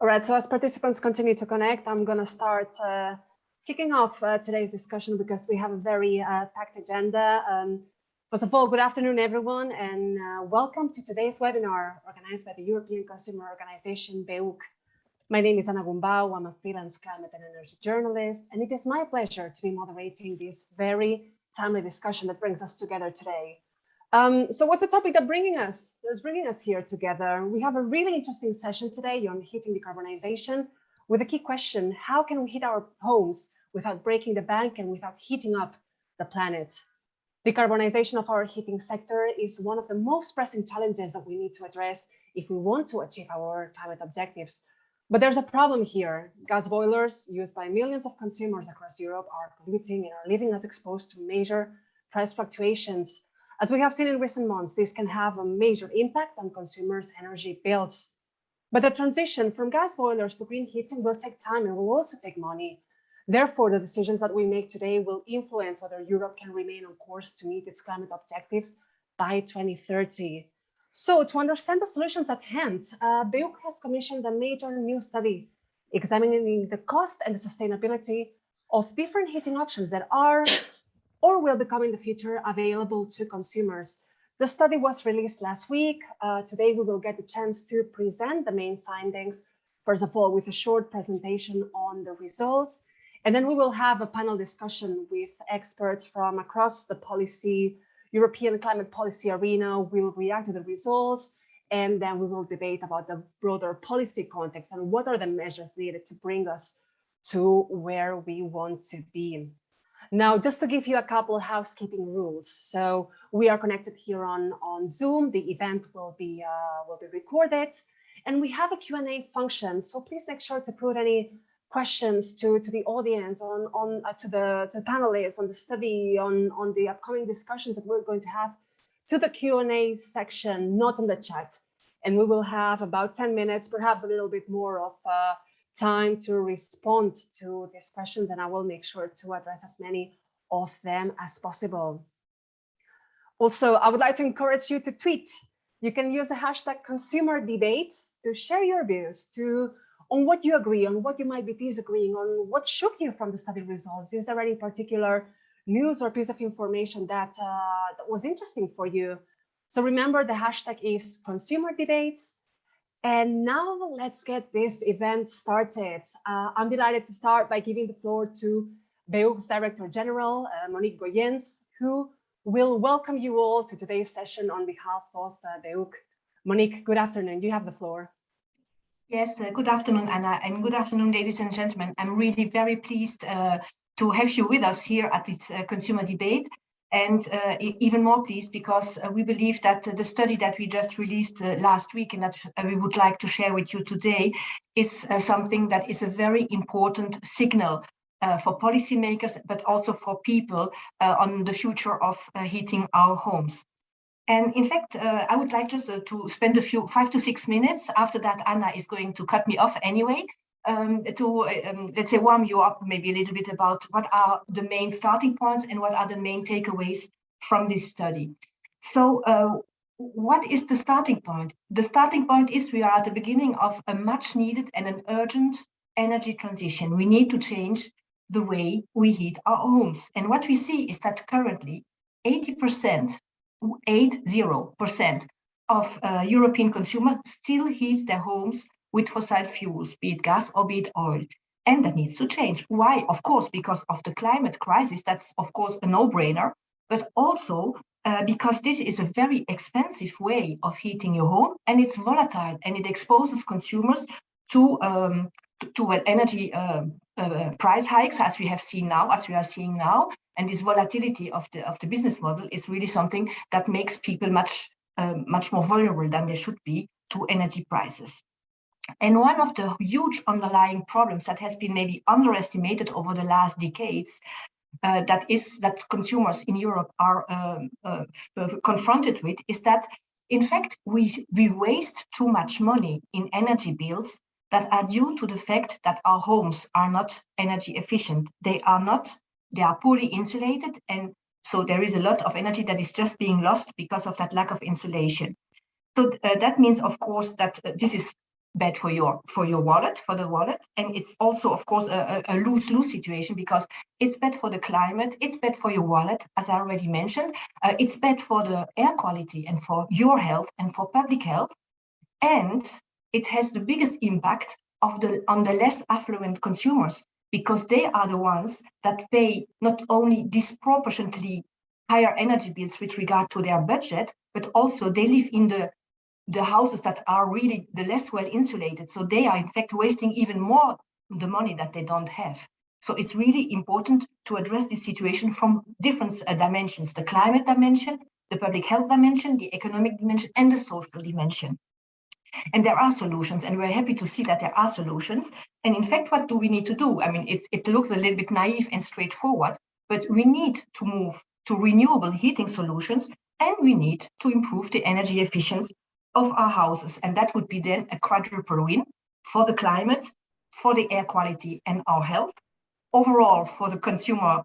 All right, so as participants continue to connect, I'm going to start kicking off today's discussion because we have a very packed agenda. First of all, good afternoon, everyone, and welcome to today's webinar organized by the European Consumer Organization, BEUC. My name is Anna GUMBAU. I'm a freelance climate and energy journalist, and it is my pleasure to be moderating this very timely discussion that brings us together today. So what's the topic that's bringing us here together? We have a really interesting session today on heating decarbonization with a key question: how can we heat our homes without breaking the bank and without heating up the planet? Decarbonization of our heating sector is one of the most pressing challenges that we need to address if we want to achieve our climate objectives. But there's a problem here. Gas boilers used by millions of consumers across Europe are polluting and are leaving us exposed to major price fluctuations. As we have seen in recent months, this can have a major impact on consumers' energy bills. But the transition from gas boilers to green heating will take time and will also take money. Therefore, the decisions that we make today will influence whether Europe can remain on course to meet its climate objectives by 2030. So to understand the solutions at hand, BEUC has commissioned a major new study examining the cost and the sustainability of different heating options that are or will become in the future available to consumers. The study was released last week. Today we will get the chance to present the main findings, first of all with a short presentation on the results, and then we will have a panel discussion with experts from across the European climate policy arena. We'll react to the results, and then we will debate about the broader policy context and what are the measures needed to bring us to where we want to be. Now, just to give you a couple of housekeeping rules. So we are connected here on Zoom. The event will be recorded, and we have a Q&A function. So please make sure to put any questions to the audience, to the panelists on the study, on the upcoming discussions that we're going to have, to the Q&A section, not on the chat. And we will have about 10 minutes, perhaps a little bit more of time to respond to these questions, and I will make sure to address as many of them as possible. Also, I would like to encourage you to tweet. You can use the hashtag #ConsumerDebates to share your views on what you agree, on what you might be disagreeing on, what shook you from the study results. Is there any particular news or piece of information that was interesting for you? So remember, the hashtag is #ConsumerDebates. And now let's get this event started. I'm delighted to start by giving the floor to BEUC's Director General, Monique Goyens, who will welcome you all to today's session on behalf of BEUC. Monique, good afternoon. You have the floor. Yes, good afternoon, Anna, and good afternoon, ladies and gentlemen. I'm really very pleased to have you with us here at this consumer debate. And even more pleased because we believe that the study that we just released last week and that we would like to share with you today is something that is a very important signal for policymakers, but also for people on the future of heating our homes. And in fact, I would like just to spend a few 5 to 6 minutes. After that, Anna is going to cut me off anyway. Let's say warm you up maybe a little bit about what are the main starting points and what are the main takeaways from this study. So what is the starting point? The starting point is we are at the beginning of a much needed and an urgent energy transition. We need to change the way we heat our homes. And what we see is that currently 80% of European consumers still heat their homes with fossil fuels, be it gas or be it oil. And that needs to change. Why? Of course, because of the climate crisis. That's, of course, a no-brainer, but also because this is a very expensive way of heating your home, and it's volatile, and it exposes consumers to energy price hikes, as we are seeing now. And this volatility of the business model is really something that makes people much more vulnerable than they should be to energy prices. And one of the huge underlying problems that has been maybe underestimated over the last decades, that consumers in Europe are confronted with, is that, in fact, we waste too much money in energy bills that are due to the fact that our homes are not energy efficient. They are poorly insulated, and so there is a lot of energy that is just being lost because of that lack of insulation. So that means, of course, that this is bad for your wallet, and it's also, of course, a lose-lose situation, because it's bad for the climate, it's bad for your wallet, as I already mentioned, it's bad for the air quality and for your health and for public health, and it has the biggest impact on the less affluent consumers, because they are the ones that pay not only disproportionately higher energy bills with regard to their budget, but also they live in the houses that are really the less well insulated. So they are in fact wasting even more the money that they don't have. So it's really important to address this situation from different dimensions: the climate dimension, the public health dimension, the economic dimension, and the social dimension. And there are solutions, and we're happy to see that there are solutions. And in fact, what do we need to do? I mean, it looks a little bit naive and straightforward, but we need to move to renewable heating solutions, and we need to improve the energy efficiency of our houses. And that would be then a quadruple win for the climate, for the air quality and our health, overall for the consumer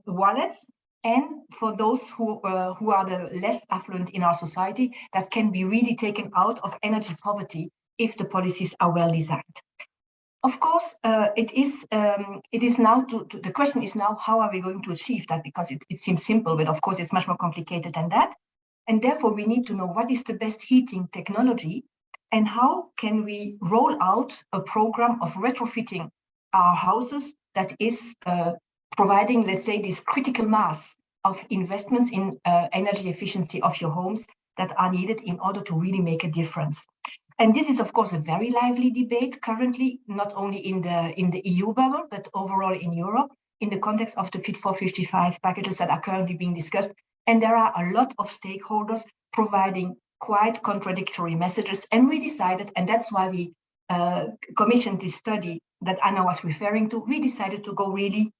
wallets, and for those who are the less affluent in our society, that can be really taken out of energy poverty if the policies are well designed. Of course, it is now the question is now, how are we going to achieve that? Because it seems simple, but of course it's much more complicated than that. And therefore we need to know what is the best heating technology, and how can we roll out a program of retrofitting our houses that is providing, let's say, this critical mass of investments in energy efficiency of your homes that are needed in order to really make a difference. And this is, of course, a very lively debate currently, not only in the EU bubble, but overall in Europe, in the context of the Fit for 55 packages that are currently being discussed. And there are a lot of stakeholders providing quite contradictory messages. And we decided, and that's why we commissioned this study that Anna was referring to, we decided to go really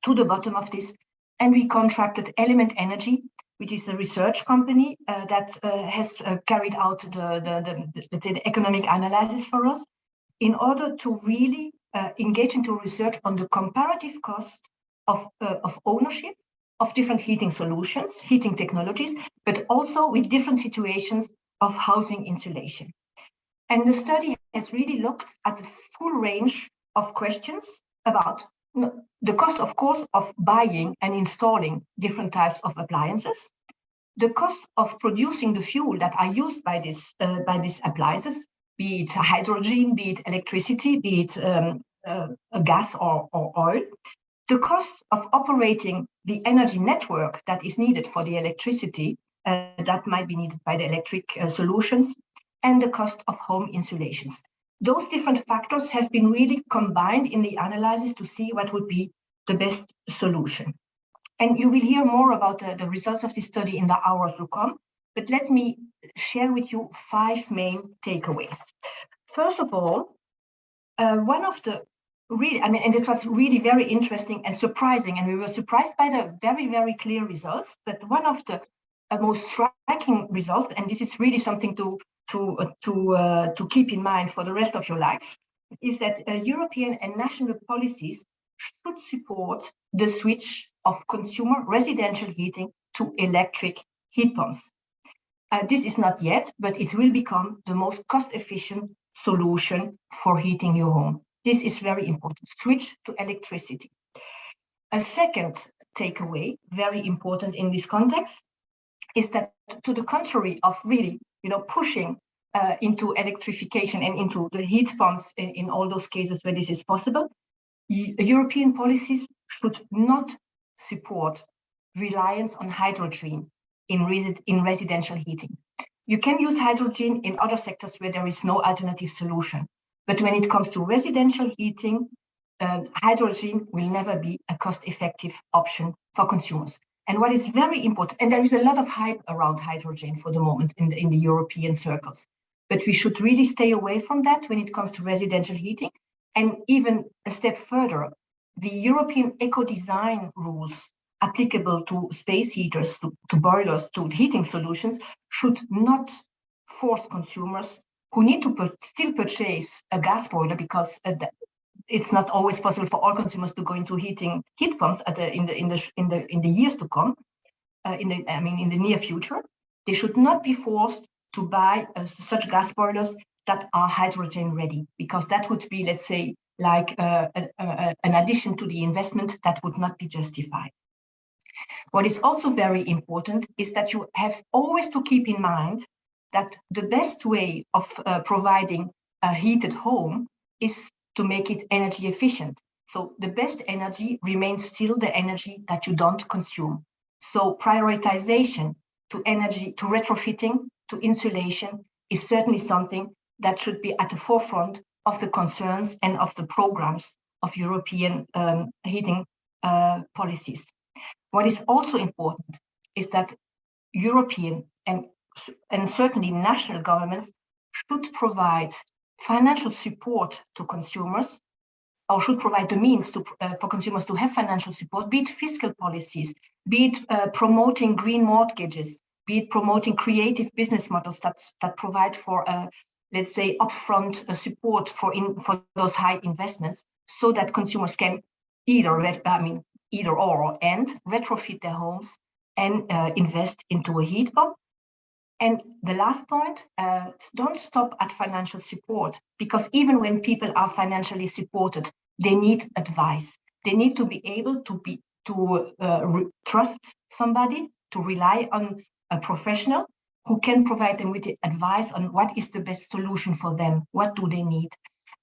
to the bottom of this. And we contracted Element Energy, which is a research company that has carried out the economic analysis for us, in order to really engage into research on the comparative cost of ownership of different heating solutions, heating technologies, but also with different situations of housing insulation. And the study has really looked at the full range of questions about the cost, of course, of buying and installing different types of appliances, the cost of producing the fuel that are used by these appliances, be it hydrogen, be it electricity, be it gas or oil, the cost of operating the energy network that is needed for the electricity that might be needed by the electric solutions, and the cost of home insulations. Those different factors have been really combined in the analysis to see what would be the best solution. And you will hear more about the results of this study in the hours to come, but let me share with you 5 main takeaways. First of all, one of the and it was really very interesting and surprising, and we were surprised by the very, very clear results, but one of the most striking results, and this is really something to keep in mind for the rest of your life, is that European and national policies should support the switch of consumer residential heating to electric heat pumps. This is not yet, but it will become the most cost-efficient solution for heating your home. This is very important. Switch to electricity. A second takeaway, very important in this context, is that to the contrary of really, pushing into electrification and into the heat pumps in all those cases where this is possible, European policies should not support reliance on hydrogen in residential heating. You can use hydrogen in other sectors where there is no alternative solution. But when it comes to residential heating, hydrogen will never be a cost-effective option for consumers. And what is very important, and there is a lot of hype around hydrogen for the moment in the European circles, but we should really stay away from that when it comes to residential heating. And even a step further, the European eco-design rules applicable to space heaters, to boilers, to heating solutions, should not force consumers who need to still purchase a gas boiler, because it's not always possible for all consumers to go into heat pumps in the years to come, in the near future. They should not be forced to buy such gas boilers that are hydrogen ready, because that would be, let's say, like an addition to the investment that would not be justified. What is also very important is that you have always to keep in mind that the best way of providing a heated home is to make it energy efficient. So the best energy remains still the energy that you don't consume. So prioritization to energy, to retrofitting, to insulation is certainly something that should be at the forefront of the concerns and of the programs of European heating policies. What is also important is that European and certainly national governments should provide financial support to consumers, or should provide the means for consumers to have financial support, be it fiscal policies, be it promoting green mortgages, be it promoting creative business models that provide for, let's say, upfront support for those high investments, so that consumers can either or retrofit their homes and invest into a heat pump. And the last point, don't stop at financial support, because even when people are financially supported, they need advice. They need to be able to trust somebody, to rely on a professional who can provide them with the advice on what is the best solution for them, what do they need.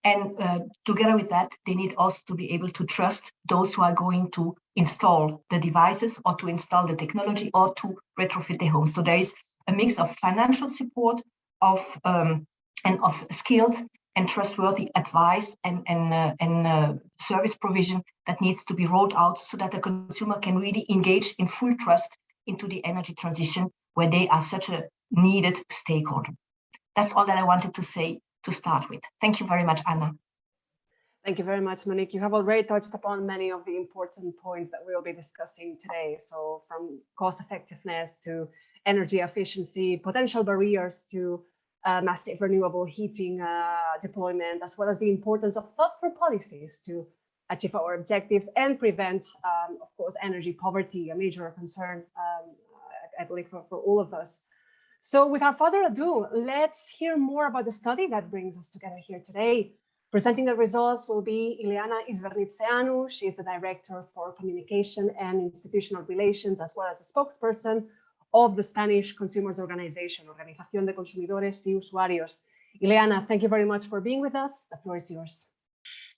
And together with that, they need also to be able to trust those who are going to install the devices, or to install the technology, or to retrofit their homes. So there is a mix of financial support, and of skilled and trustworthy advice and service provision that needs to be rolled out, so that the consumer can really engage in full trust into the energy transition, where they are such a needed stakeholder. That's all that I wanted to say to start with. Thank you very much, Anna. Thank you very much, Monique. You have already touched upon many of the important points that we'll be discussing today. So from cost effectiveness to energy efficiency, potential barriers to massive renewable heating deployment, as well as the importance of thoughtful policies to achieve our objectives and prevent, of course, energy poverty, a major concern, I believe, for all of us. So without further ado, let's hear more about the study that brings us together here today. Presenting the results will be Ileana Izvernitzeanu. She is the Director for Communication and Institutional Relations, as well as the spokesperson of the Spanish Consumers Organization, Organización de Consumidores y Usuarios. Ileana, thank you very much for being with us. The floor is yours.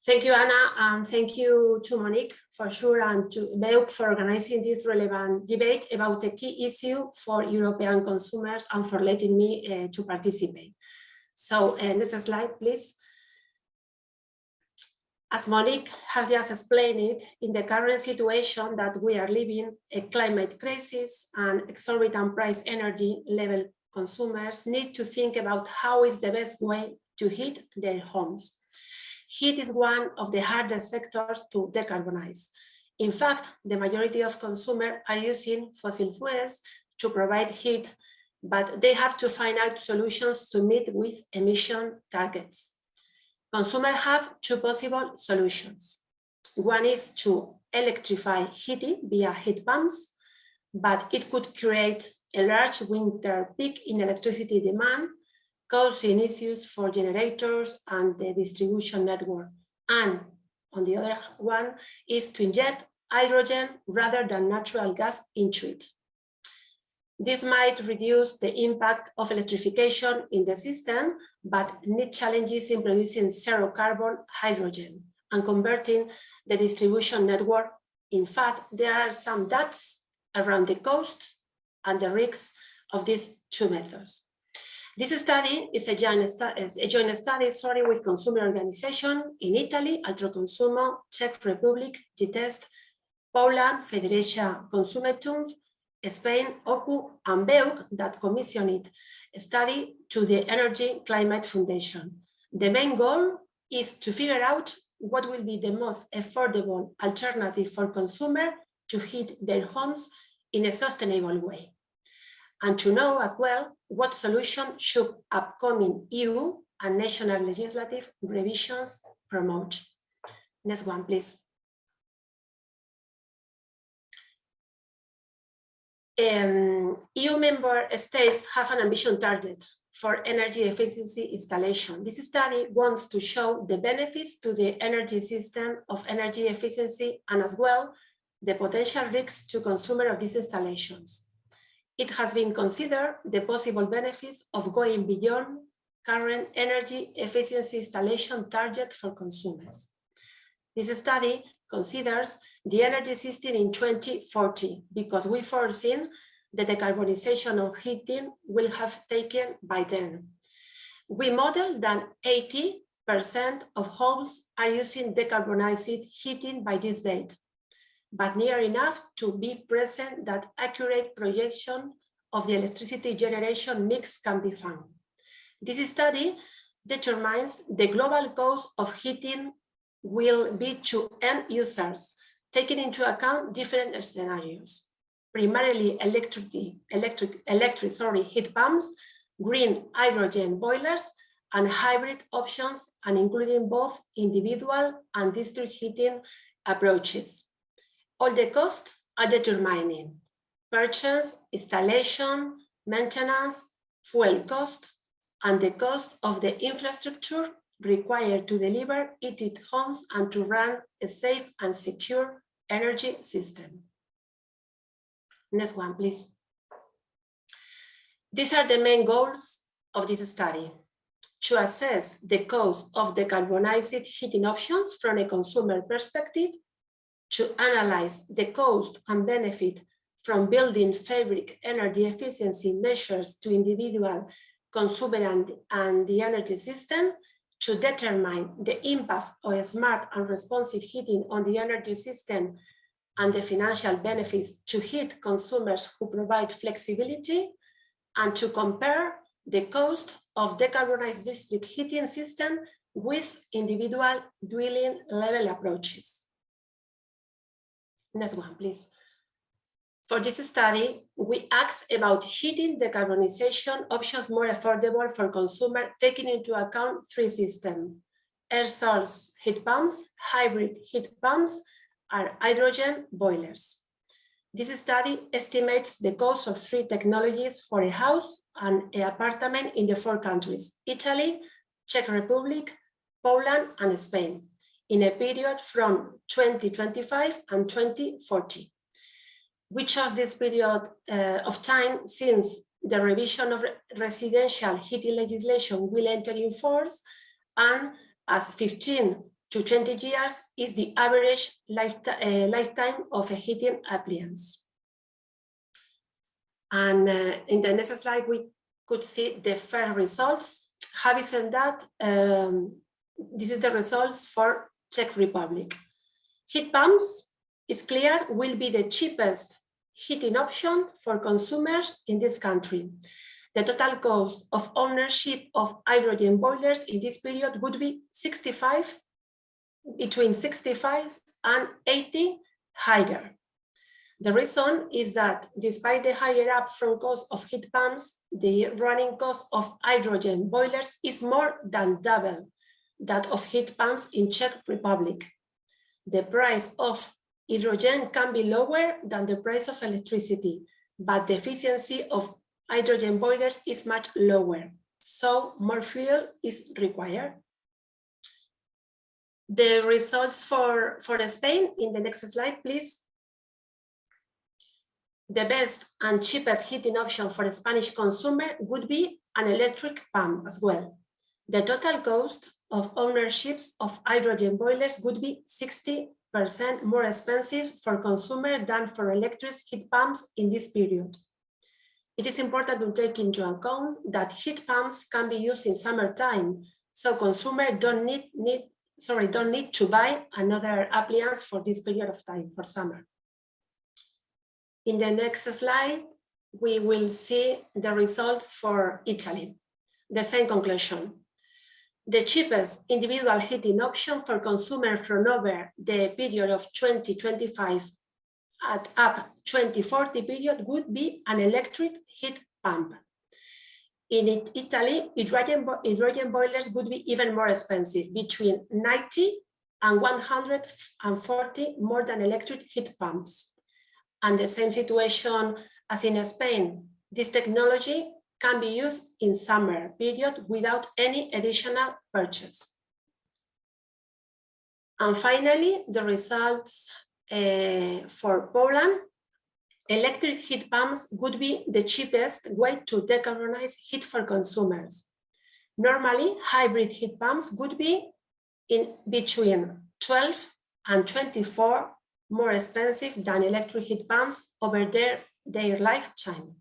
Thank you, Anna, and thank you to Monique for sure, and to BEUC for organizing this relevant debate about a key issue for European consumers, and for letting me to participate. So next slide, please. As Monique has just explained it, in the current situation that we are living, a climate crisis and exorbitant price energy level, consumers need to think about how is the best way to heat their homes. Heat is one of the hardest sectors to decarbonize. In fact, the majority of consumers are using fossil fuels to provide heat, but they have to find out solutions to meet with emission targets. Consumers have two possible solutions. One is to electrify heating via heat pumps, but it could create a large winter peak in electricity demand, causing issues for generators and the distribution network. And on the other one is to inject hydrogen rather than natural gas into it. This might reduce the impact of electrification in the system, but need challenges in producing zero carbon hydrogen and converting the distribution network. In fact, there are some doubts around the cost and the risks of these two methods. This study is a joint study with consumer organizations in Italy, Altro Consumo, Czech Republic, GTEST, Poland, Federația Consumentum, Spain, OCU, and BEUC that commissioned a study to the Energy Climate Foundation. The main goal is to figure out what will be the most affordable alternative for consumers to heat their homes in a sustainable way, and to know as well what solution should upcoming EU and national legislative revisions promote. Next one, please. EU member states have an ambition target for energy efficiency installation. This study wants to show the benefits to the energy system of energy efficiency and as well the potential risks to consumer of these installations. It has been considered the possible benefits of going beyond current energy efficiency installation target for consumers. This study considers the energy system in 2040 because we foreseen the decarbonization of heating will have taken by then. We model that 80% of homes are using decarbonized heating by this date, but near enough to be present that accurate projection of the electricity generation mix can be found. This study determines the global cost of heating will be to end users, taking into account different scenarios. Primarily electric heat pumps, green hydrogen boilers, and hybrid options, and including both individual and district heating approaches. All the costs are determining purchase, installation, maintenance, fuel cost, and the cost of the infrastructure required to deliver heated homes and to run a safe and secure energy system. Next one, please. These are the main goals of this study: to assess the cost of decarbonized heating options from a consumer perspective, to analyze the cost and benefit from building fabric energy efficiency measures to individual consumer and the energy system, to determine the impact of smart and responsive heating on the energy system and the financial benefits to heat consumers who provide flexibility, and to compare the cost of decarbonized district heating system with individual dwelling level approaches. Next one, please. For this study, we asked about heating decarbonization options more affordable for consumers, taking into account three systems: air source heat pumps, hybrid heat pumps, and hydrogen boilers. This study estimates the cost of three technologies for a house and an apartment in the 4 countries: Italy, Czech Republic, Poland, and Spain, in a period from 2025 and 2040. We chose this period of time since the revision of residential heating legislation will enter in force, and as 15 to 20 years is the average lifetime of a heating appliance. And in the next slide, we could see the first results. Having said that, this is the results for Czech Republic. Heat pumps, is clear, will be the cheapest heating option for consumers in this country. The total cost of ownership of hydrogen boilers in this period would be between 65 and 80 higher. The reason is that despite the higher upfront cost of heat pumps, the running cost of hydrogen boilers is more than double that of heat pumps in Czech Republic. The price of hydrogen can be lower than the price of electricity, but the efficiency of hydrogen boilers is much lower, so more fuel is required. The results for Spain, in the next slide, please. The best and cheapest heating option for a Spanish consumer would be an electric pump as well. The total cost of ownerships of hydrogen boilers would be 60% more expensive for consumer than for electric heat pumps in this period. It is important to take into account that heat pumps can be used in summertime, so consumers don't need to buy another appliance for this period of time, for summer. In the next slide, we will see the results for Italy. The same conclusion. The cheapest individual heating option for consumers from over the period of 2025 at up 2040 period would be an electric heat pump. In Italy, hydrogen boilers would be even more expensive, between 90 and 140 more than electric heat pumps. And the same situation as in Spain. This technology can be used in summer period without any additional purchase. And finally, the results for Poland. Electric heat pumps would be the cheapest way to decarbonize heat for consumers. Normally, hybrid heat pumps would be in between 12 and 24 more expensive than electric heat pumps over their lifetime.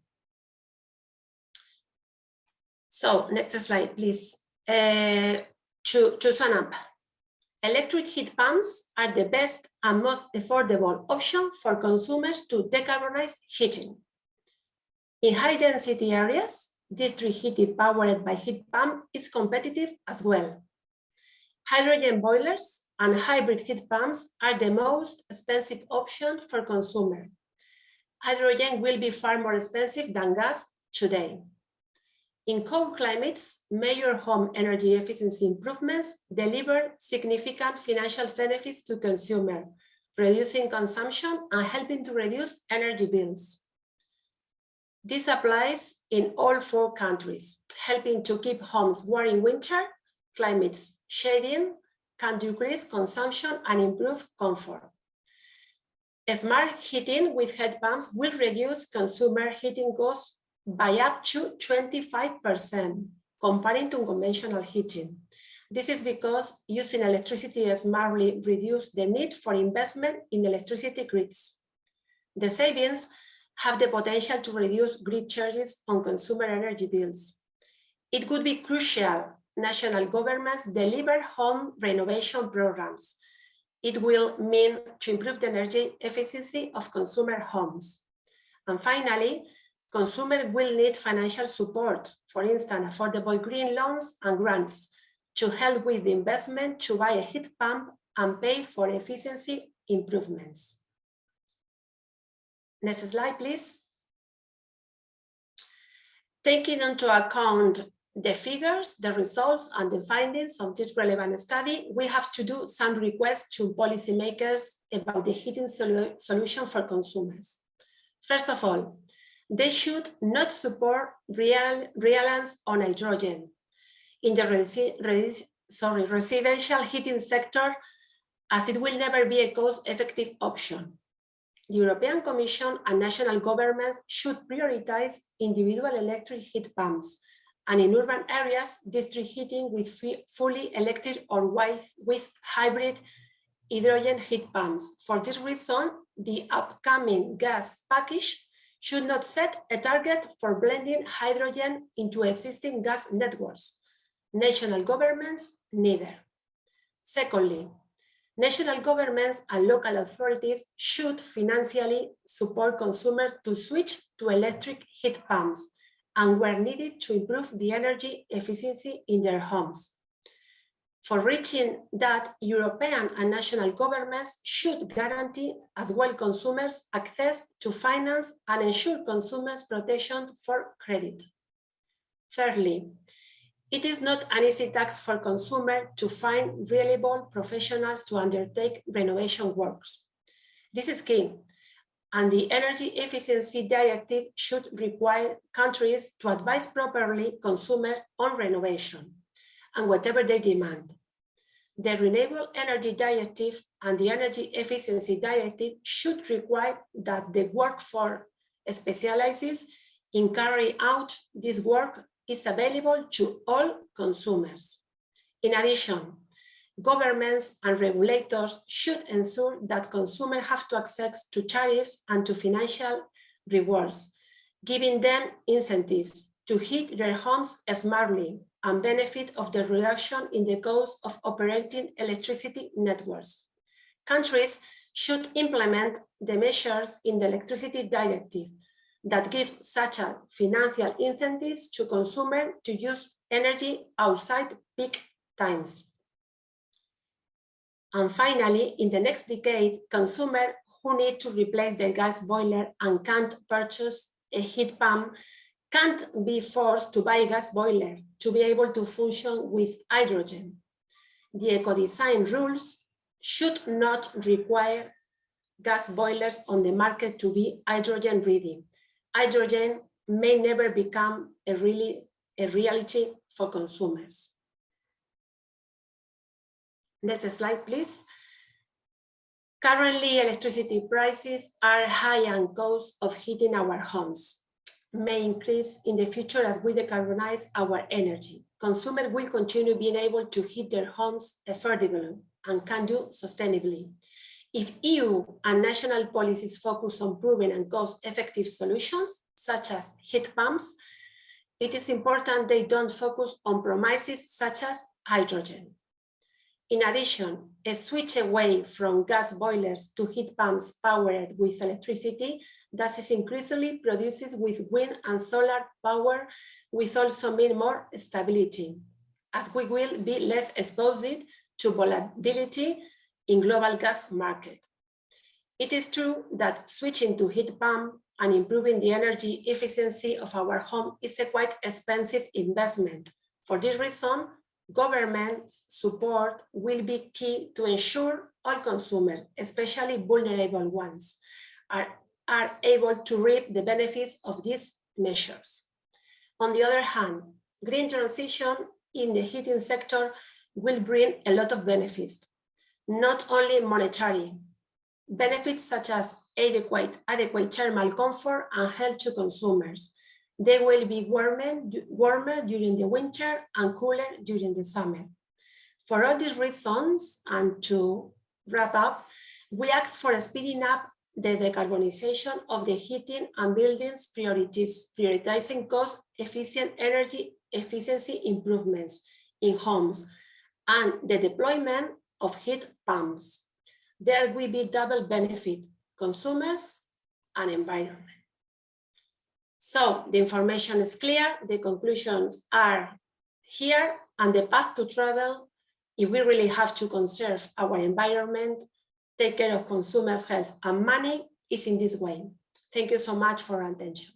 So next slide, please. To sum up, electric heat pumps are the best and most affordable option for consumers to decarbonize heating. In high-density areas, district heating powered by heat pump is competitive as well. Hydrogen boilers and hybrid heat pumps are the most expensive option for consumers. Hydrogen will be far more expensive than gas today. In cold climates, major home energy efficiency improvements deliver significant financial benefits to consumers, reducing consumption and helping to reduce energy bills. This applies in all 4 countries, helping to keep homes warm in winter, climates shading, can decrease consumption and improve comfort. Smart heating with heat pumps will reduce consumer heating costs by up to 25% comparing to conventional heating. This is because using electricity smartly reduces the need for investment in electricity grids. The savings have the potential to reduce grid charges on consumer energy bills. It would be crucial national governments deliver home renovation programs. It will mean to improve the energy efficiency of consumer homes. And finally, consumers will need financial support, for instance, affordable green loans and grants to help with the investment to buy a heat pump and pay for efficiency improvements. Next slide, please. Taking into account the figures, the results, and the findings of this relevant study, we have to do some requests to policymakers about the heating solution for consumers. First of all, they should not support reliance on hydrogen in the residential heating sector, as it will never be a cost-effective option. The European Commission and national governments should prioritize individual electric heat pumps, and in urban areas, district heating with fully electric or with hybrid hydrogen heat pumps. For this reason, the upcoming gas package should not set a target for blending hydrogen into existing gas networks. National governments neither. Secondly, national governments and local authorities should financially support consumers to switch to electric heat pumps and where needed to improve the energy efficiency in their homes. For reaching that, European and national governments should guarantee as well consumers access to finance and ensure consumers protection for credit. Thirdly, it is not an easy task for consumers to find reliable professionals to undertake renovation works. This is key, and the Energy Efficiency Directive should require countries to advise properly consumers on renovation and whatever they demand. The Renewable Energy Directive and the Energy Efficiency Directive should require that the workforce specializes in carrying out this work is available to all consumers. In addition, governments and regulators should ensure that consumers have to access to tariffs and to financial rewards, giving them incentives to heat their homes smartly and benefit of the reduction in the cost of operating electricity networks. Countries should implement the measures in the Electricity Directive that give such a financial incentives to consumers to use energy outside peak times. And finally, in the next decade, consumers who need to replace their gas boiler and can't purchase a heat pump can't be forced to buy a gas boiler to be able to function with hydrogen. The eco-design rules should not require gas boilers on the market to be hydrogen ready. Hydrogen may never become a reality for consumers. Next slide, please. Currently, electricity prices are high and cost of heating our homes may increase in the future as we decarbonize our energy. Consumers will continue being able to heat their homes affordably and can do sustainably. If EU and national policies focus on proven and cost-effective solutions, such as heat pumps, it is important they don't focus on promises such as hydrogen. In addition, a switch away from gas boilers to heat pumps powered with electricity that is increasingly produced with wind and solar power will also mean more stability, as we will be less exposed to volatility in global gas market. It is true that switching to heat pump and improving the energy efficiency of our home is a quite expensive investment. For this reason, government support will be key to ensure all consumers, especially vulnerable ones, are able to reap the benefits of these measures. On the other hand, green transition in the heating sector will bring a lot of benefits, not only monetary, benefits such as adequate thermal comfort and health to consumers. They will be warmer during the winter and cooler during the summer. For all these reasons, and to wrap up, we ask for speeding up the decarbonization of the heating and buildings prioritizing cost-efficient energy efficiency improvements in homes and the deployment of heat pumps. There will be double benefit, consumers and environment. So the information is clear, the conclusions are here, and the path to travel, if we really have to conserve our environment, take care of consumers' health and money, is in this way. Thank you so much for your attention.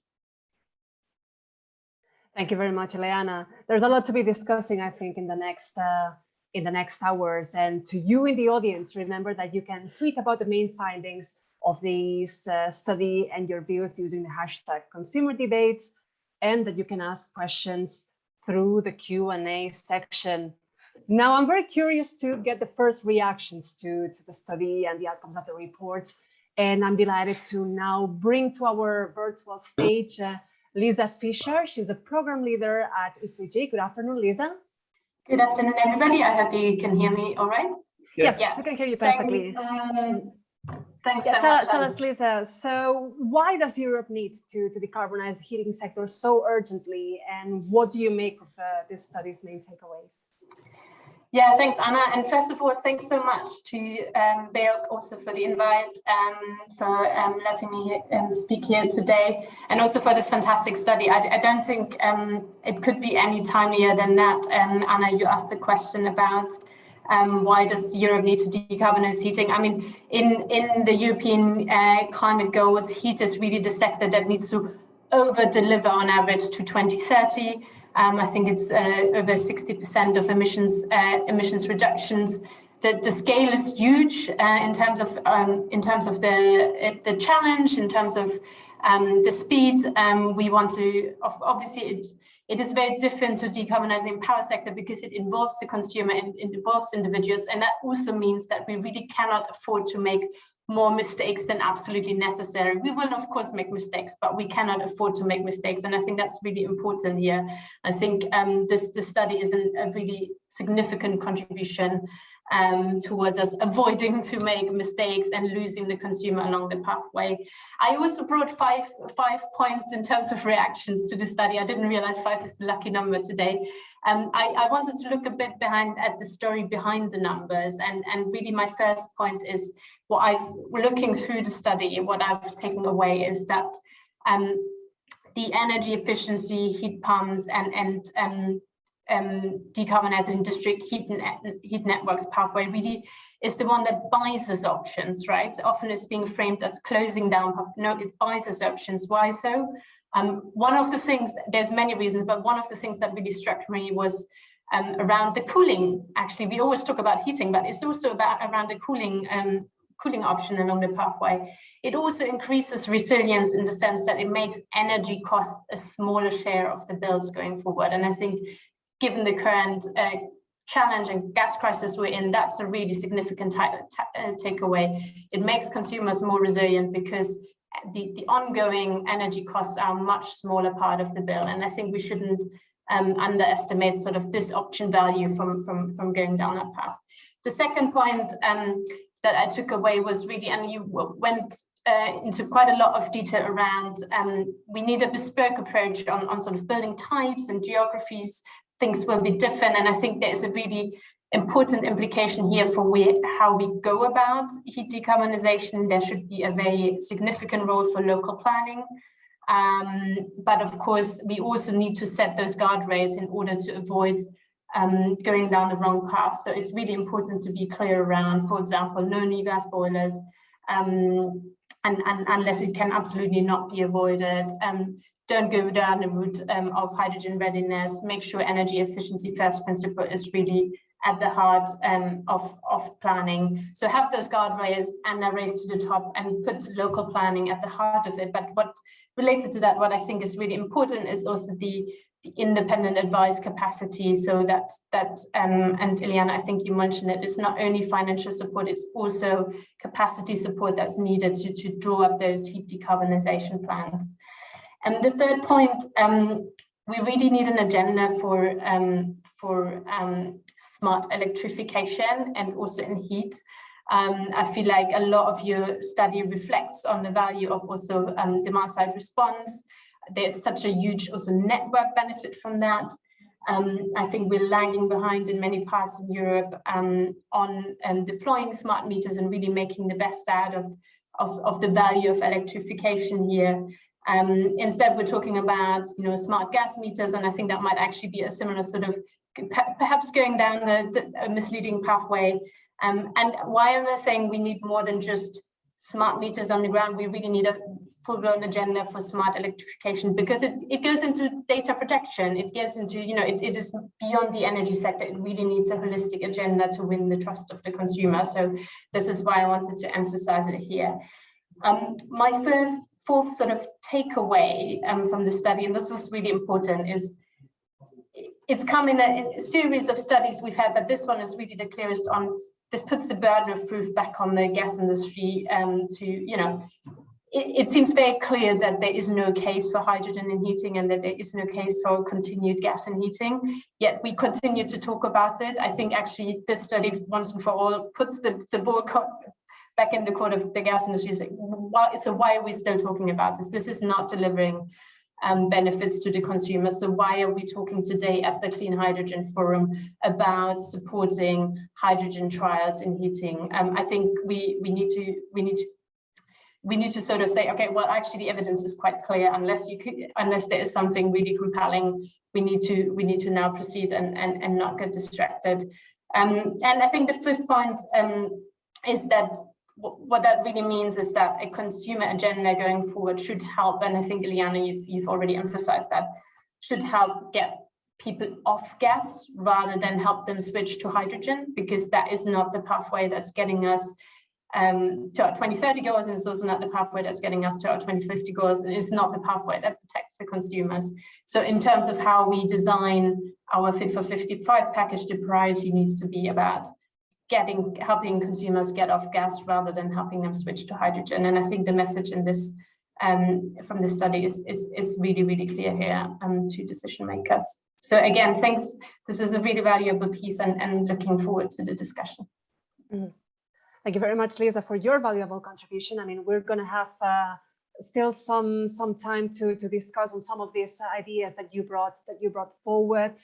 Thank you very much, Ileana. There's a lot to be discussing, I think, in the next hours. And to you in the audience, remember that you can tweet about the main findings of this study and your views using the hashtag #ConsumerDebates, and that you can ask questions through the Q&A section. Now, I'm very curious to get the first reactions to the study and the outcomes of the report. And I'm delighted to now bring to our virtual stage Lisa Fischer. She's a program leader at IFG. Good afternoon, Lisa. Good afternoon, everybody. I hope you can hear me all right. Yes, we can hear you perfectly. Thanks so much. Tell us, Lisa, so why does Europe need to decarbonize the heating sector so urgently, and what do you make of this study's main takeaways? Yeah, thanks, Anna. And first of all, thanks so much to BEUC also for the invite, for letting me speak here today, and also for this fantastic study. I don't think it could be any timelier than that. Anna, you asked the question about why does Europe need to decarbonize heating? I mean, in the European climate goals, heat is really the sector that needs to over-deliver on average to 2030. I think it's over 60% of emissions reductions. The scale is huge in terms of the challenge, in terms of the speed. We want to obviously it is very different to decarbonizing the power sector because it involves the consumer and it involves individuals, and that also means that we really cannot afford to make more mistakes than absolutely necessary. We will of course make mistakes, but we cannot afford to make mistakes, and I think that's really important here. I think this study is a really significant contribution towards us avoiding to make mistakes and losing the consumer along the pathway. I also brought five points in terms of reactions to the study. I didn't realize 5 is the lucky number today. I wanted to look a bit at the story behind the numbers, and really my first point is looking through the study, what I've taken away is that the energy efficiency, heat pumps and decarbonizing district heat networks pathway really is the one that buys us options, right? Often it's being framed as closing down. No, it buys us options. Why so? One of the things, there's many reasons, but one of the things that really struck me was around the cooling. Actually, we always talk about heating, but it's also around the cooling option along the pathway. It also increases resilience in the sense that it makes energy costs a smaller share of the bills going forward. And I think given the current challenge and gas crisis we're in, that's a really significant takeaway. It makes consumers more resilient because the ongoing energy costs are a much smaller part of the bill. And I think we shouldn't underestimate sort of this option value from going down that path. The second point that I took away was really, and you went into quite a lot of detail around, we need a bespoke approach on sort of building types and geographies. Things will be different, and I think there is a really important implication here for how we go about heat decarbonization. There should be a very significant role for local planning, but of course we also need to set those guardrails in order to avoid going down the wrong path. So it's really important to be clear around, for example, no new gas boilers, and unless it can absolutely not be avoided. Don't go down the route of hydrogen readiness. Make sure energy efficiency first principle is really at the heart of planning. So have those guardrails and a race to the top and put local planning at the heart of it. But what related to that, what I think is really important is also the independent advice capacity. So and Ileana, I think you mentioned it, it's not only financial support, it's also capacity support that's needed to draw up those heat decarbonization plans. And the third point, we really need an agenda for smart electrification and also in heat. I feel like a lot of your study reflects on the value of also demand side response. There's such a huge also network benefit from that. I think we're lagging behind in many parts of Europe on deploying smart meters and really making the best out of the value of electrification here. Instead, we're talking about smart gas meters, and I think that might actually be a similar sort of perhaps going down the misleading pathway. And why am I saying we need more than just smart meters on the ground? We really need a full-blown agenda for smart electrification, because it goes into data protection. It goes into, it is beyond the energy sector. It really needs a holistic agenda to win the trust of the consumer. So this is why I wanted to emphasize it here. My fourth sort of takeaway from the study, and this is really important, is it's come in a series of studies we've had, but this one is really the clearest on. This puts the burden of proof back on the gas industry it seems very clear that there is no case for hydrogen in heating and that there is no case for continued gas in heating, yet we continue to talk about it. I think actually this study once and for all puts the ball back in the court of the gas industry. So why are we still talking about this? This is not delivering benefits to the consumer. So why are we talking today at the Clean Hydrogen Forum about supporting hydrogen trials in heating? I think we need to sort of say, okay, well, actually the evidence is quite clear. Unless there is something really compelling, we need to now proceed and not get distracted. And I think the fifth point is that what that really means is that a consumer agenda going forward should help, and I think Ileana, you've already emphasized that, should help get people off gas rather than help them switch to hydrogen, because that is not the pathway that's getting us to our 2030 goals, and it's also not the pathway that's getting us to our 2050 goals, and it's not the pathway that protects the consumers. So in terms of how we design our Fit for 55 package, the priority needs to be about helping consumers get off gas rather than helping them switch to hydrogen. And I think the message in this from this study is really, really clear here to decision makers. So again, thanks. This is a really valuable piece, and looking forward to the discussion. Mm-hmm. Thank you very much, Lisa, for your valuable contribution. I mean, we're going to have still some time to discuss on some of these ideas that you brought forward.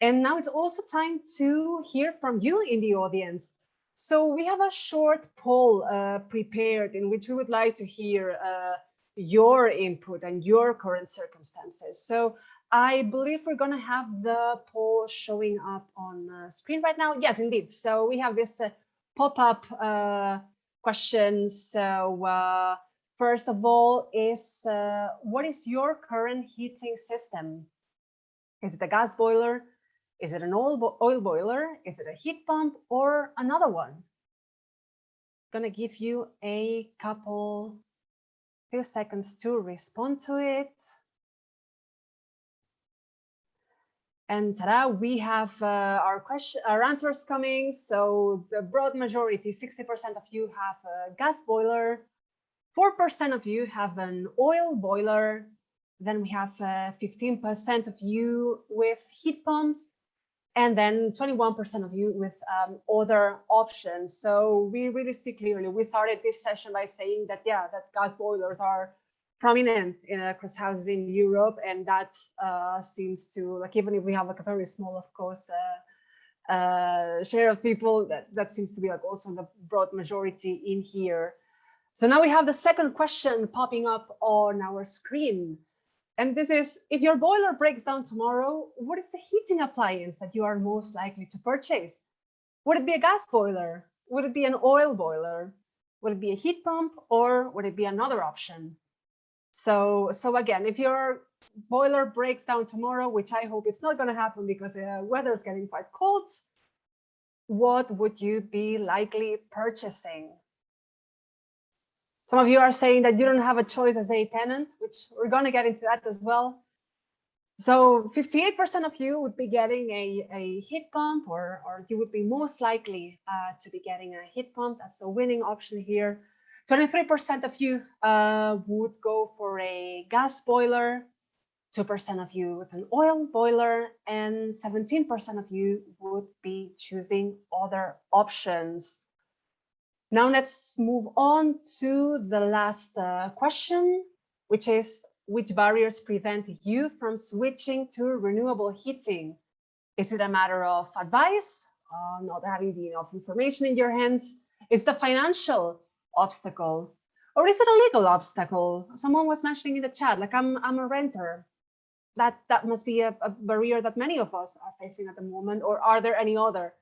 And now it's also time to hear from you in the audience. So we have a short poll prepared in which we would like to hear your input and your current circumstances. So I believe we're going to have the poll showing up on screen right now. Yes, indeed. So we have this pop-up question. So first of all, what is your current heating system? Is it a gas boiler? Is it an oil boiler? Is it a heat pump or another one? gonna give you a few seconds to respond to it. And ta-da, we have our answers coming. So the broad majority, 60% of you have a gas boiler, 4% of you have an oil boiler, then we have 15% of you with heat pumps, and then 21% of you with other options. So we really see clearly. We started this session by saying that, yeah, that gas boilers are prominent across houses in Europe, and that seems to, like, even if we have like a very small, of course, share of people, that seems to be like also the broad majority in here. So now we have the second question popping up on our screen. And this is, if your boiler breaks down tomorrow, what is the heating appliance that you are most likely to purchase? Would it be a gas boiler? Would it be an oil boiler? Would it be a heat pump, or would it be another option? So again, if your boiler breaks down tomorrow, which I hope it's not going to happen because the weather is getting quite cold, what would you be likely purchasing? Some of you are saying that you don't have a choice as a tenant, which we're going to get into that as well. So 58% of you would be getting a heat pump, or you would be most likely to be getting a heat pump. That's a winning option here. 23% of you would go for a gas boiler, 2% of you with an oil boiler, and 17% of you would be choosing other options. Now let's move on to the last question, which is, which barriers prevent you from switching to renewable heating? Is it a matter of advice, not having enough information in your hands? Is the financial obstacle, or is it a legal obstacle? Someone was mentioning in the chat, like, I'm a renter. That must be a barrier that many of us are facing at the moment. Or are there any other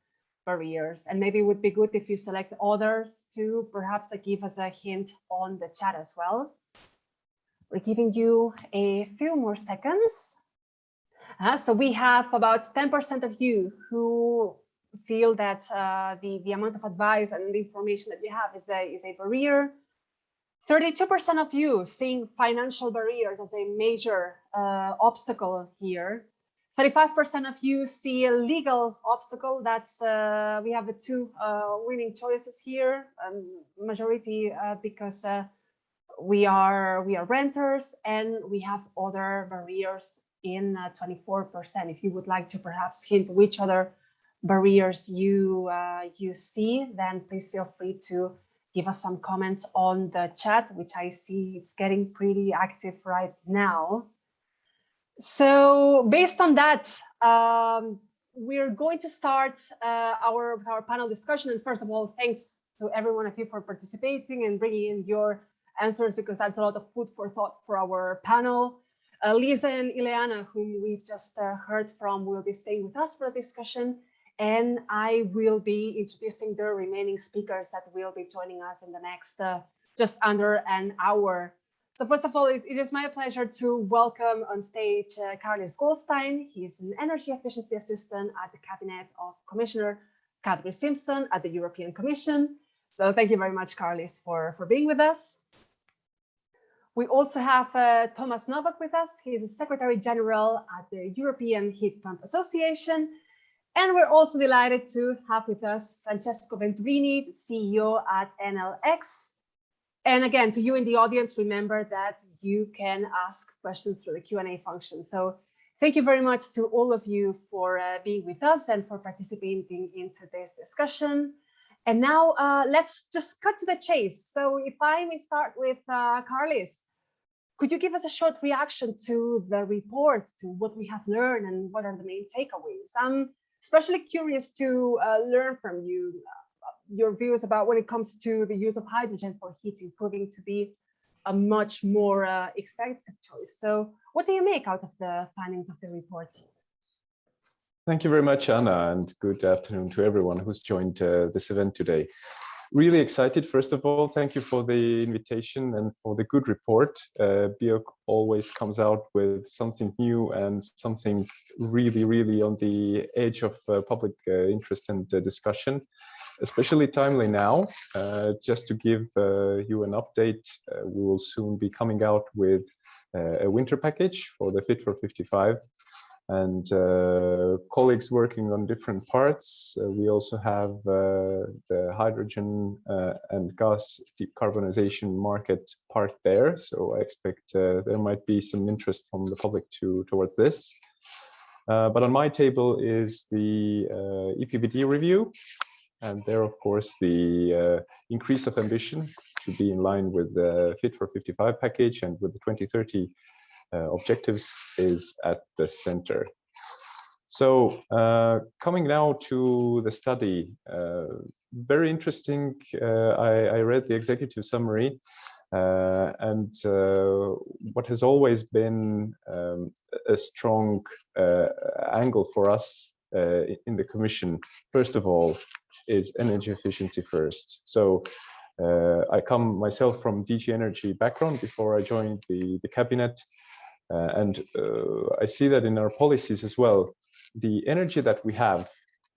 barriers? And maybe it would be good if you select others to perhaps give us a hint on the chat as well. We're giving you a few more seconds. So we have about 10% of you who feel that the amount of advice and the information that you have is a barrier. 32% of you seeing financial barriers as a major obstacle here. 35% of you see a legal obstacle. That's we have the two winning choices here. Majority because we are renters, and we have other barriers in 24%. If you would like to perhaps hint which other barriers you see, then please feel free to give us some comments on the chat, which I see it's getting pretty active right now. So based on that, we're going to start our panel discussion. And first of all, thanks to every one of you for participating and bringing in your answers, because that's a lot of food for thought for our panel. Lisa and Ileana, whom we've just heard from, will be staying with us for the discussion. And I will be introducing the remaining speakers that will be joining us in the next just under an hour. So first of all, it is my pleasure to welcome on stage Karlis Goldstein. He's an energy efficiency assistant at the cabinet of Commissioner Kadri Simson at the European Commission. So thank you very much, Karlis, for being with us. We also have Thomas Nowak with us. He's a Secretary General at the European Heat Pump Association. And we're also delighted to have with us FRANCESCO VENTURINI, the CEO at Enel. And again, to you in the audience, remember that you can ask questions through the Q&A function. So thank you very much to all of you for being with us and for participating in today's discussion. And now let's just cut to the chase. So if I may start with Karlis, could you give us a short reaction to the report, to what we have learned and what are the main takeaways? I'm especially curious to learn from you your views about when it comes to the use of hydrogen for heating, proving to be a much more expensive choice. So what do you make out of the findings of the report? Thank you very much, Anna, and good afternoon to everyone who's joined this event today. Really excited, first of all. Thank you for the invitation and for the good report. BEUC always comes out with something new and something really, really on the edge of public interest and discussion. especially timely now. Just to give you an update, we will soon be coming out with a winter package for the Fit for 55, and colleagues working on different parts. We also have the hydrogen and gas decarbonization market part there. So I expect there might be some interest from the public towards this. But on my table is the EPBD review. And there, of course, the increase of ambition to be in line with the Fit for 55 package and with the 2030 objectives is at the center. So coming now to the study, very interesting. I read the executive summary, and what has always been a strong angle for us in the Commission, first of all, is energy efficiency first. So I come myself from DG Energy background before I joined the cabinet. And I see that in our policies as well, the energy that we have,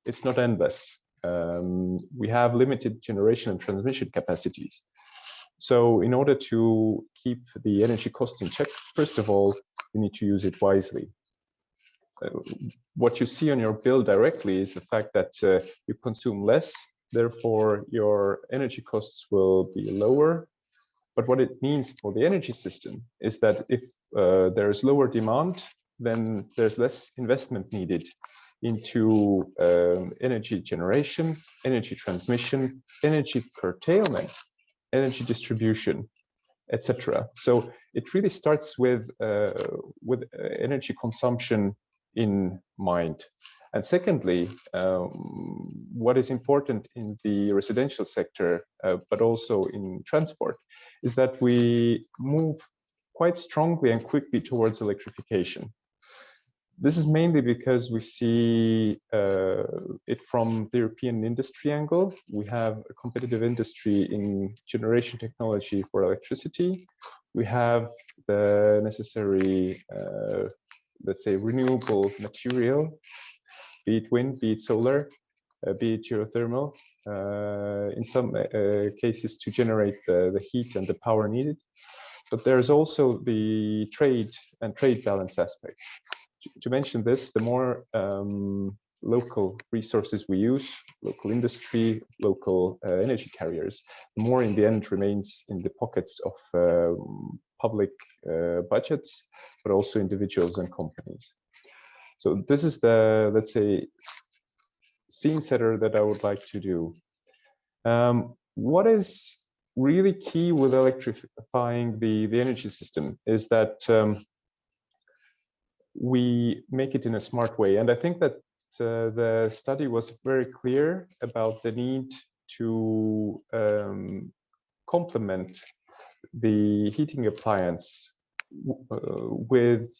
it's not endless. We have limited generation and transmission capacities. So in order to keep the energy costs in check, first of all, we need to use it wisely. What you see on your bill directly is the fact that you consume less, therefore your energy costs will be lower. But what it means for the energy system is that if there is lower demand, then there's less investment needed into energy generation, energy transmission, energy curtailment, energy distribution, etc. So it really starts with energy consumption in mind. And secondly, what is important in the residential sector, but also in transport, is that we move quite strongly and quickly towards electrification. This is mainly because we see it from the European industry angle. We have a competitive industry in generation technology for electricity. We have the necessary, let's say, renewable material, be it wind, be it solar, be it geothermal, in some cases to generate the heat and the power needed. But there's also the trade and trade balance aspect. To mention this, the more local resources we use, local industry, local energy carriers, the more in the end remains in the pockets of public budgets, but also individuals and companies. So this is the, let's say, scene setter that I would like to do. What is really key with electrifying the energy system is that we make it in a smart way. And I think that the study was very clear about the need to complement the heating appliance with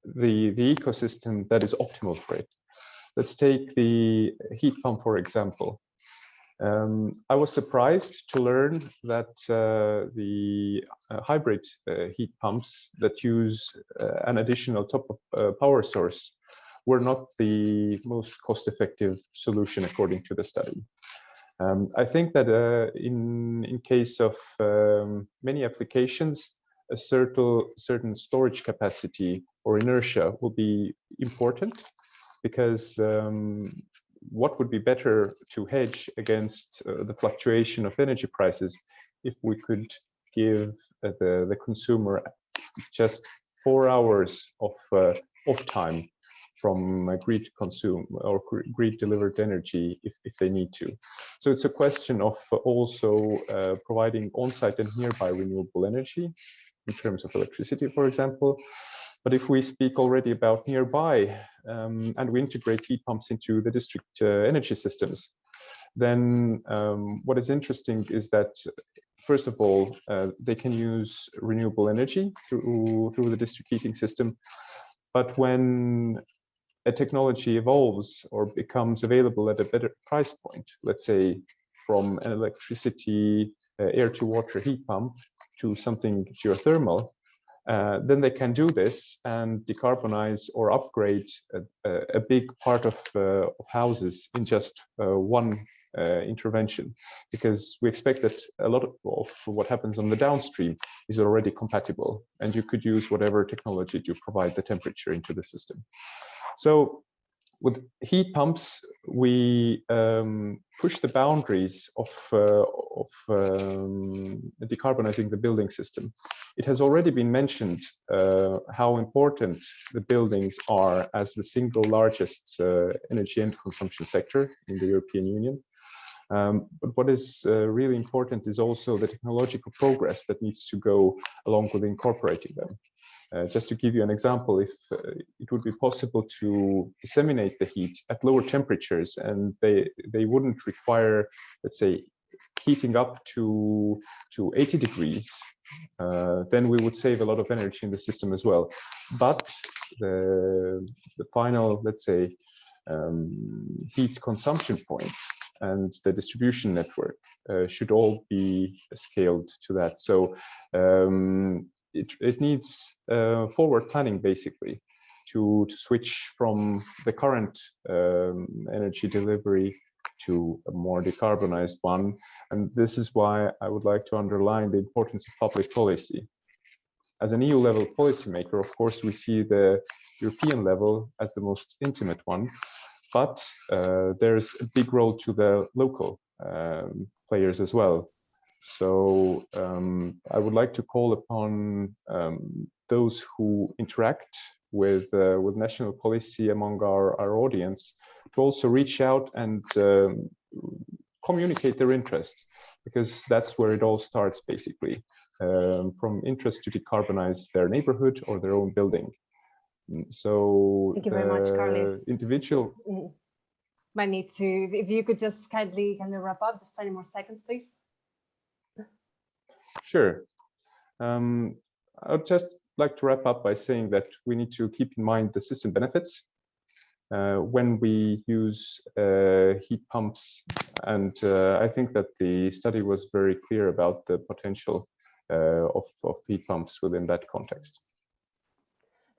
the ecosystem that is optimal for it. Let's take the heat pump, for example. I was surprised to learn that the hybrid heat pumps that use an additional top power source were not the most cost-effective solution according to the study. I think that in case of many applications, a certain storage capacity or inertia will be important, because what would be better to hedge against the fluctuation of energy prices if we could give the consumer just 4 hours of time from grid consume or grid delivered energy if they need to. So it's a question of also providing on-site and nearby renewable energy in terms of electricity, for example. But if we speak already about nearby and we integrate heat pumps into the district energy systems, then what is interesting is that, first of all, they can use renewable energy through the district heating system. But when a technology evolves or becomes available at a better price point, let's say from an electricity air-to-water heat pump to something geothermal, then they can do this and decarbonize or upgrade a big part of houses in just one intervention, because we expect that a lot of what happens on the downstream is already compatible, and you could use whatever technology to provide the temperature into the system. So with heat pumps, we push the boundaries of decarbonizing the building system. It has already been mentioned how important the buildings are as the single largest energy and consumption sector in the European Union. But what is really important is also the technological progress that needs to go along with incorporating them. Just to give you an example, if it would be possible to disseminate the heat at lower temperatures and they wouldn't require, let's say, heating up to 80 degrees, then we would save a lot of energy in the system as well. But the final, let's say, heat consumption point and the distribution network should all be scaled to that. So it needs forward planning, basically, to switch from the current energy delivery to a more decarbonized one. And this is why I would like to underline the importance of public policy. As an EU-level policymaker, of course, we see the European level as the most intimate one, but there's a big role to the local players as well. So I would like to call upon those who interact with national policy among our audience to also reach out and communicate their interest, because that's where it all starts, basically, from interest to decarbonize their neighborhood or their own building. So thank you very much, Karlis. Individual. Might need to, if you could just kindly wrap up, just 20 more seconds, please. Sure. I'd just like to wrap up by saying that we need to keep in mind the system benefits when we use heat pumps. And I think that the study was very clear about the potential of heat pumps within that context.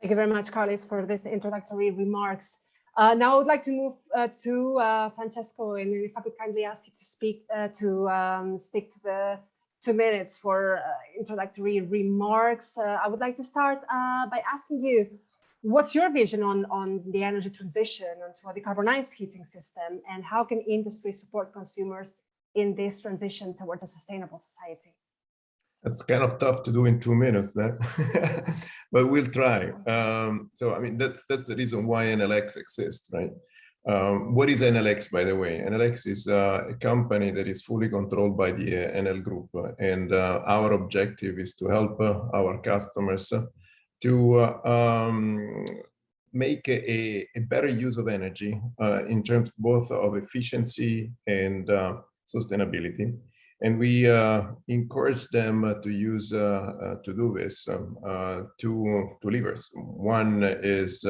Thank you very much, Karlis, for this introductory remarks. Now I would like to move to Francesco, and if I could kindly ask you to speak stick to the 2 minutes for introductory remarks. I would like to start by asking you, what's your vision on the energy transition onto a decarbonized heating system, and how can industry support consumers in this transition towards a sustainable society? That's kind of tough to do in 2 minutes, then. But we'll try. So, I mean, that's the reason why NLX exists, right? What is NLX, by the way? NLX is a company that is fully controlled by the Enel group, and our objective is to help our customers to make a better use of energy in terms both of efficiency and sustainability. And we encourage them to use to do this two levers. One is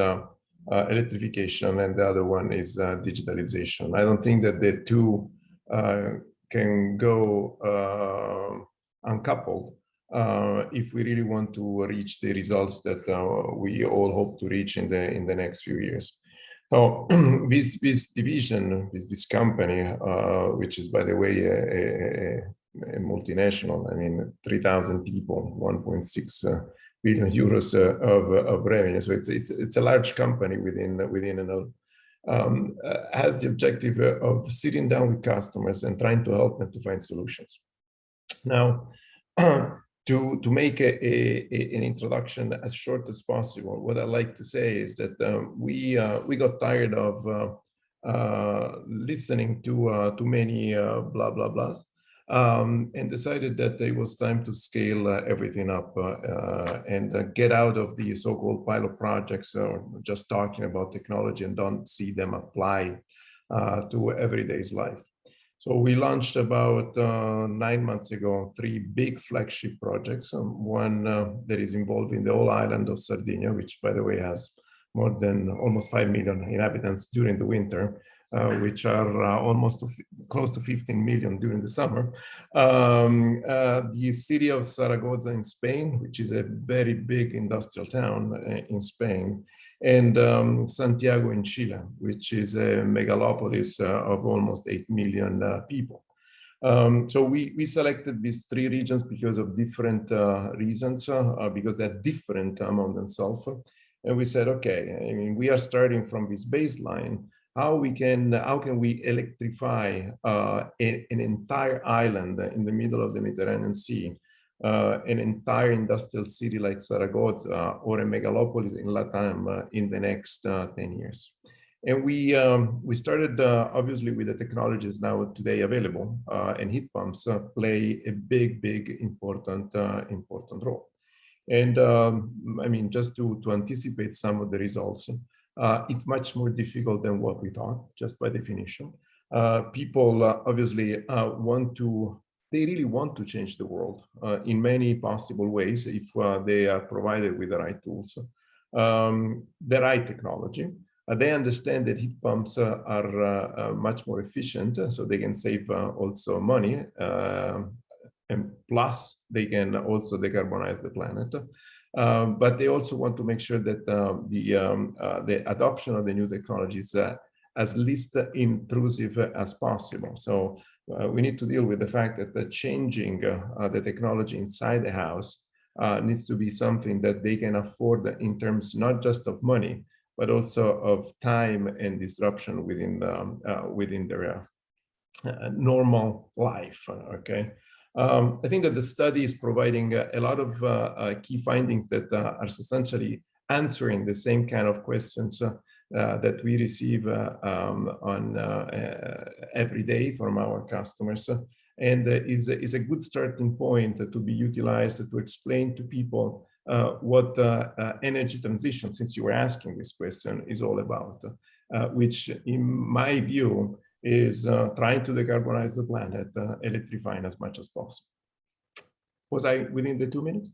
electrification, and the other one is digitalization. I don't think that the two can go uncoupled if we really want to reach the results that we all hope to reach in the next few years. So this division, this company, which is, by the way, a multinational, I mean, 3,000 people, 1.6 billion euros of revenue. So it's a large company within Enel. Has the objective of sitting down with customers and trying to help them to find solutions. Now, to make an introduction as short as possible, what I like to say is that we got tired of listening to too many blah blah blahs, and decided that it was time to scale everything up and get out of the so-called pilot projects or just talking about technology and don't see them apply to everyday's life. So we launched about 9 months ago 3 big flagship projects. One that is involved in the whole island of Sardinia, which, by the way, has more than almost 5 million inhabitants during the winter, which are almost close to 15 million during the summer. The city of Zaragoza in Spain, which is a very big industrial town in Spain, and Santiago in Chile, which is a megalopolis of almost 8 million people. So we selected these 3 regions because of different reasons, because they're different among themselves. And we said, okay, I mean, we are starting from this baseline. How can we electrify an entire island in the middle of the Mediterranean Sea, an entire industrial city like Zaragoza, or a megalopolis in Latam in the next 10 years? And we started obviously with the technologies now today available, and heat pumps play a big important role. And I mean, just to anticipate some of the results, it's much more difficult than what we thought, just by definition. People obviously they really want to change the world in many possible ways if they are provided with the right tools, the right technology. They understand that heat pumps are much more efficient, so they can save also money, and plus they can also decarbonize the planet. But they also want to make sure that the adoption of the new technologies as least intrusive as possible. So we need to deal with the fact that the changing the technology inside the house needs to be something that they can afford in terms not just of money, but also of time and disruption within their normal life. Okay. I think that the study is providing a lot of key findings that are essentially answering the same kind of questions that we receive every day from our customers, and is a good starting point to be utilized to explain to people what energy transition, since you were asking this question, is all about, which in my view is trying to decarbonize the planet, electrifying as much as possible. Was I within the 2 minutes?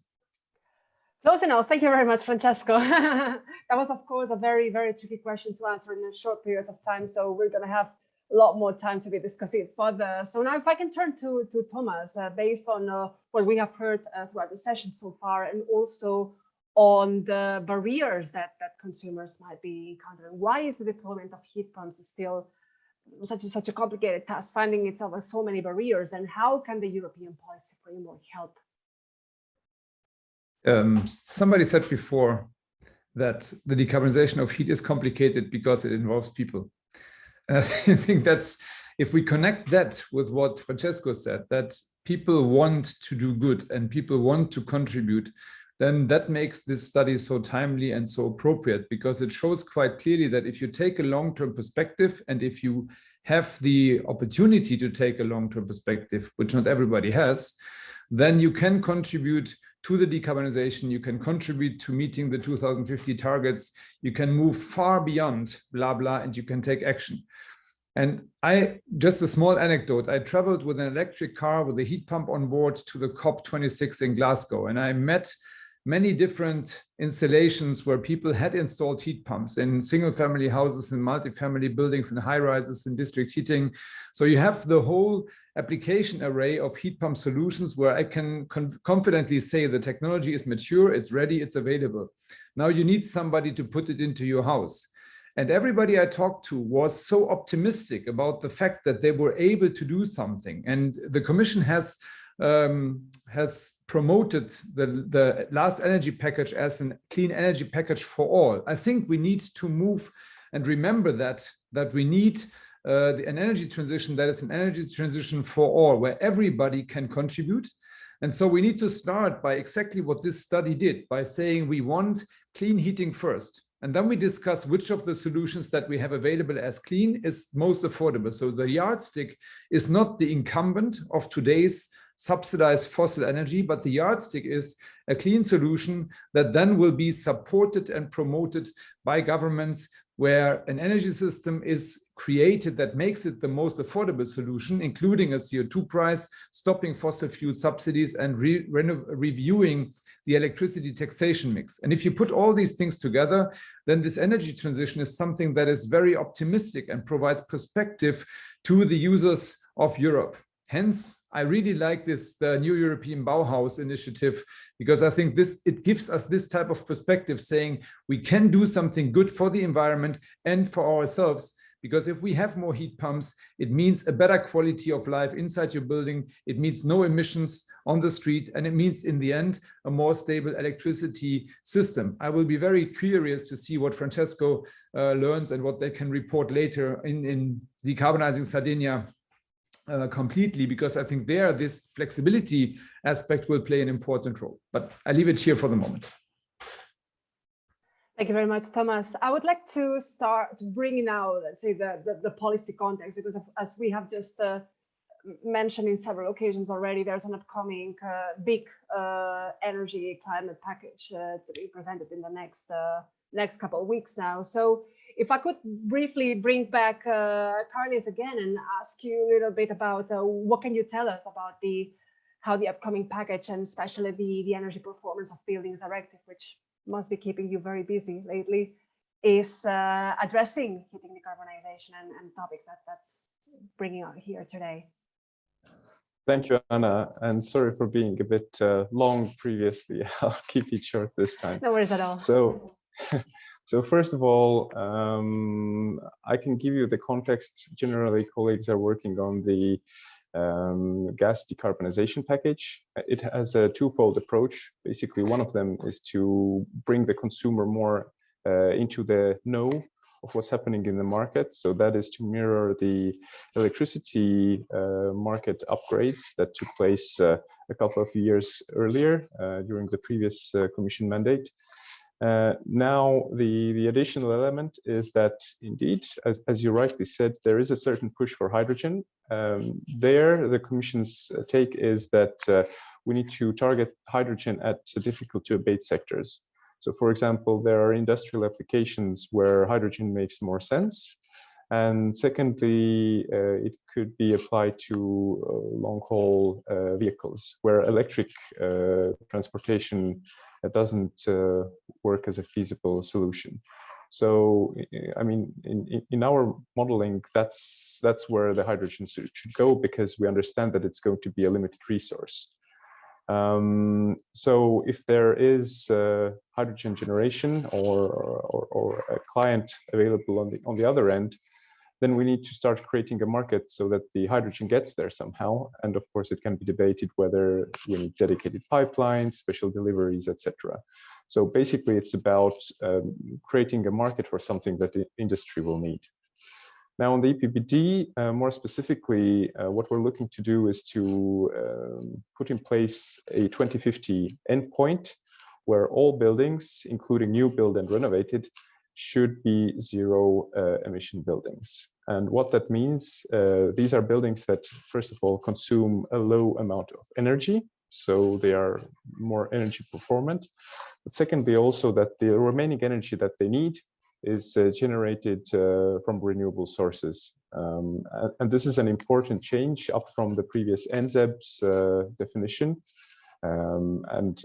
Close enough. Thank you very much, Francesco. That was, of course, a very tricky question to answer in a short period of time. So we're going to have a lot more time to be discussing it further. So now if I can turn to Thomas, based on what we have heard throughout the session so far, and also on the barriers that consumers might be encountering. Why is the deployment of heat pumps still such a complicated task, finding itself with so many barriers, and how can the European policy framework help? Somebody said before that the decarbonization of heat is complicated because it involves people. And I think that's, if we connect that with what Francesco said, that people want to do good and people want to contribute, then that makes this study so timely and so appropriate, because it shows quite clearly that if you take a long-term perspective, and if you have the opportunity to take a long-term perspective, which not everybody has, then you can contribute to the decarbonization, you can contribute to meeting the 2050 targets, you can move far beyond blah, blah, and you can take action. And just a small anecdote, I traveled with an electric car with a heat pump on board to the COP26 in Glasgow, and I met many different installations where people had installed heat pumps in single-family houses, in multi-family buildings, in high-rises, in district heating. So you have the whole application array of heat pump solutions where I can confidently say the technology is mature, it's ready, it's available. Now you need somebody to put it into your house. And everybody I talked to was so optimistic about the fact that they were able to do something. And the Commission has promoted the last energy package as a clean energy package for all. I think we need to move and remember that we need an energy transition that is an energy transition for all, where everybody can contribute. And so we need to start by exactly what this study did, by saying we want clean heating first. And then we discuss which of the solutions that we have available as clean is most affordable. So the yardstick is not the incumbent of today's subsidized fossil energy, but the yardstick is a clean solution that then will be supported and promoted by governments, where an energy system is created that makes it the most affordable solution, including a CO2 price, stopping fossil fuel subsidies, and reviewing the electricity taxation mix. And if you put all these things together, then this energy transition is something that is very optimistic and provides perspective to the users of Europe. Hence, I really like the new European Bauhaus initiative, because I think it gives us this type of perspective, saying we can do something good for the environment and for ourselves. Because if we have more heat pumps, it means a better quality of life inside your building. It means no emissions on the street, and it means in the end a more stable electricity system. I will be very curious to see what FRANCESCO learns and what they can report later in decarbonizing Sardinia completely, because I think there this flexibility aspect will play an important role. But I leave it here for the moment. Thank you very much, Thomas. I would like to start bringing now, let's say, the policy context, because as we have just mentioned in several occasions already, there's an upcoming big energy climate package to be presented in the next couple of weeks now. So if I could briefly bring back Karlis again and ask you a little bit about what can you tell us about how the upcoming package, and especially the energy performance of buildings directive, which must be keeping you very busy lately, is addressing heating decarbonization and topics that's bringing out here today. Thank you, Anna, and sorry for being a bit long previously. I'll keep it short this time. No worries at all. So first of all, I can give you the context. Generally, colleagues are working on the gas decarbonization package. It has a twofold approach. Basically, one of them is to bring the consumer more into the know of what's happening in the market. So that is to mirror the electricity market upgrades that took place a couple of years earlier during the previous Commission mandate. Now, the additional element is that indeed, as you rightly said, there is a certain push for hydrogen. There, the Commission's take is that we need to target hydrogen at difficult to abate sectors. So, for example, there are industrial applications where hydrogen makes more sense. And secondly, it could be applied to long-haul vehicles where electric transportation doesn't work as a feasible solution. So, I mean, in our modeling, that's where the hydrogen should go, because we understand that it's going to be a limited resource. So if there is hydrogen generation or a client available on the other end, then we need to start creating a market so that the hydrogen gets there somehow. And of course, it can be debated whether we need dedicated pipelines, special deliveries, etc. So basically, it's about creating a market for something that the industry will need. Now, on the EPBD, more specifically, what we're looking to do is to put in place a 2050 endpoint where all buildings, including new build and renovated, should be zero emission buildings. And what that means, these are buildings that, first of all, consume a low amount of energy, so they are more energy performant. But secondly, also that the remaining energy that they need is generated from renewable sources. And this is an important change up from the previous NZEB's definition. And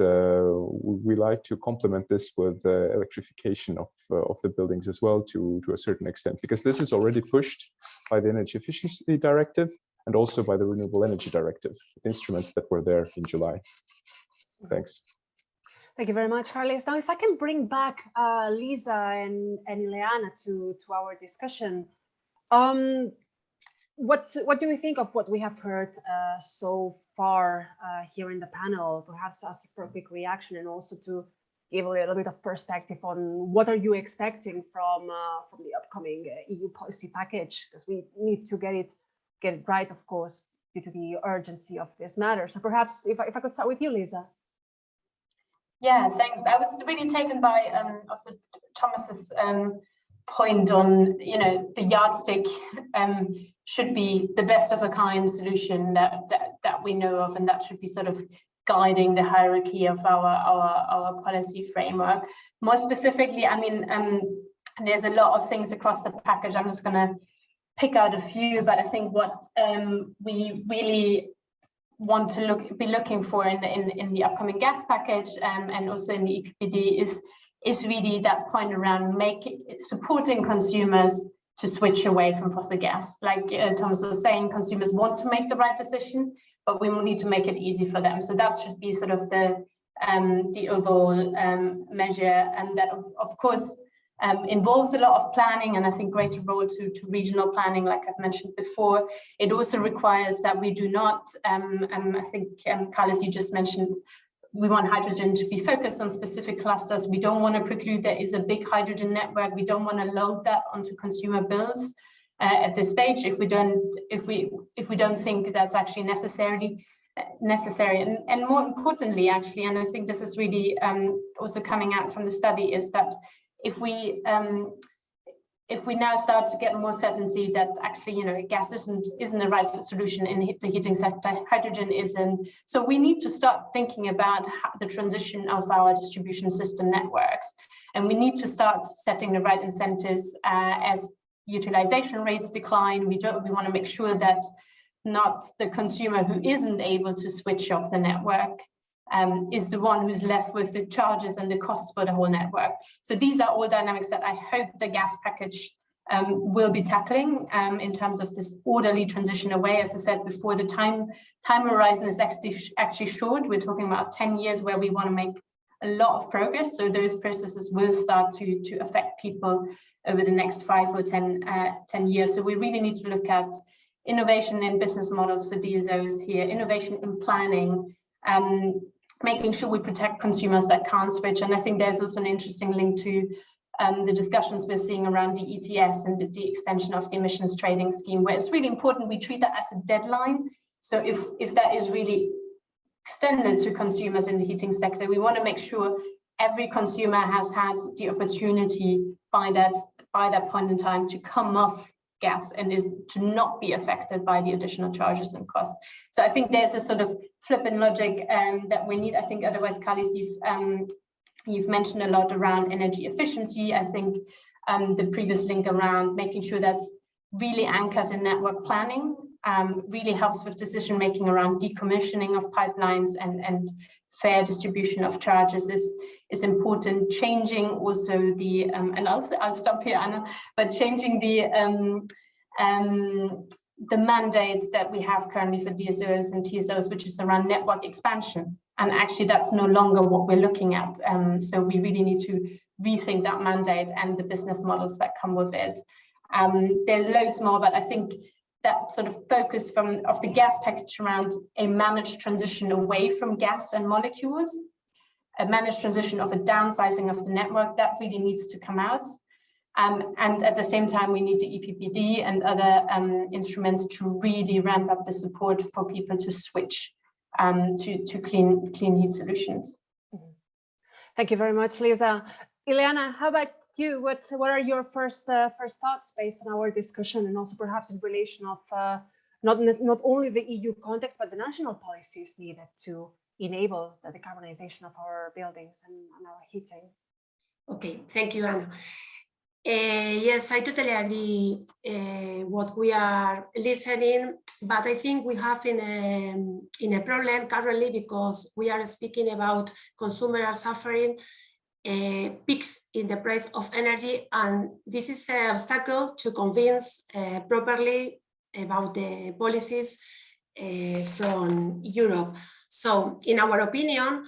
we like to complement this with electrification of the buildings as well to a certain extent, because this is already pushed by the Energy Efficiency Directive and also by the Renewable Energy Directive, the instruments that were there in July. Thanks. Thank you very much, Karlis. Now, if I can bring back Lisa and Ileana to our discussion. What do we think of what we have heard so far here in the panel? Perhaps to ask you for a quick reaction and also to give a little bit of perspective on what are you expecting from the upcoming EU policy package, because we need to get it right, of course, due to the urgency of this matter. So perhaps if I could start with you, Lisa. Yeah, thanks. I was really taken by also Thomas's point on, the yardstick should be the best of a kind solution that we know of, and that should be sort of guiding the hierarchy of our policy framework. More specifically, I mean, there's a lot of things across the package. I'm just going to pick out a few, but I think what we really want to be looking for in the upcoming gas package and also in the EPBD is really that point around supporting consumers to switch away from fossil gas. Like Thomas was saying, consumers want to make the right decision, but we need to make it easy for them. So that should be sort of the overall measure, and that of course involves a lot of planning, and I think greater role to regional planning, like I've mentioned before. It also requires that we do not, I think Karlis, you just mentioned, we want hydrogen to be focused on specific clusters. We don't want to preclude there is a big hydrogen network. We don't want to load that onto consumer bills at this stage if we don't think that's actually necessary. And more importantly, actually, and I think this is really also coming out from the study, is that if we now start to get more certainty that actually, you know, gas isn't the right solution in the heating sector, hydrogen isn't. So we need to start thinking about the transition of our distribution system networks, and we need to start setting the right incentives as utilization rates decline. We want to make sure that not the consumer who isn't able to switch off the network is the one who's left with the charges and the costs for the whole network. So these are all dynamics that I hope the gas package will be tackling in terms of this orderly transition away. As I said before, the time horizon is actually short. We're talking about 10 years where we want to make a lot of progress. So those processes will start to affect people over the next 5 or 10 years. So we really need to look at innovation in business models for DSOs here, innovation in planning, making sure we protect consumers that can't switch. And I think there's also an interesting link to the discussions we're seeing around the ETS and the extension of the emissions trading scheme, where it's really important we treat that as a deadline. So if that is really extended to consumers in the heating sector, we want to make sure every consumer has had the opportunity by that point in time to come off gas and is to not be affected by the additional charges and costs. So I think there's a sort of flip in logic that we need. I think otherwise, Karlis, you've mentioned a lot around energy efficiency. I think the previous link around making sure that's really anchored in network planning really helps with decision making around decommissioning of pipelines and fair distribution of charges is important. Changing also the and I'll stop here, Anna, but changing the mandates that we have currently for DSOs and TSOs, which is around network expansion. And actually that's no longer what we're looking at. So we really need to rethink that mandate and the business models that come with it. There's loads more, but I think that sort of focus of the gas package around a managed transition away from gas and molecules, a managed transition of a downsizing of the network, that really needs to come out. And at the same time, we need the EPBD and other instruments to really ramp up the support for people to switch to clean heat solutions. Thank you very much, Lisa. Ileana, how about you? What are your first thoughts based on our discussion, and also perhaps in relation of not only the EU context, but the national policies needed to enable the decarbonization of our buildings and our heating? Okay, thank you, Anna. Yes, I totally agree what we are listening, but I think we have in a problem currently, because we are speaking about consumers suffering peaks in the price of energy, and this is an obstacle to convince properly about the policies from Europe. So in our opinion,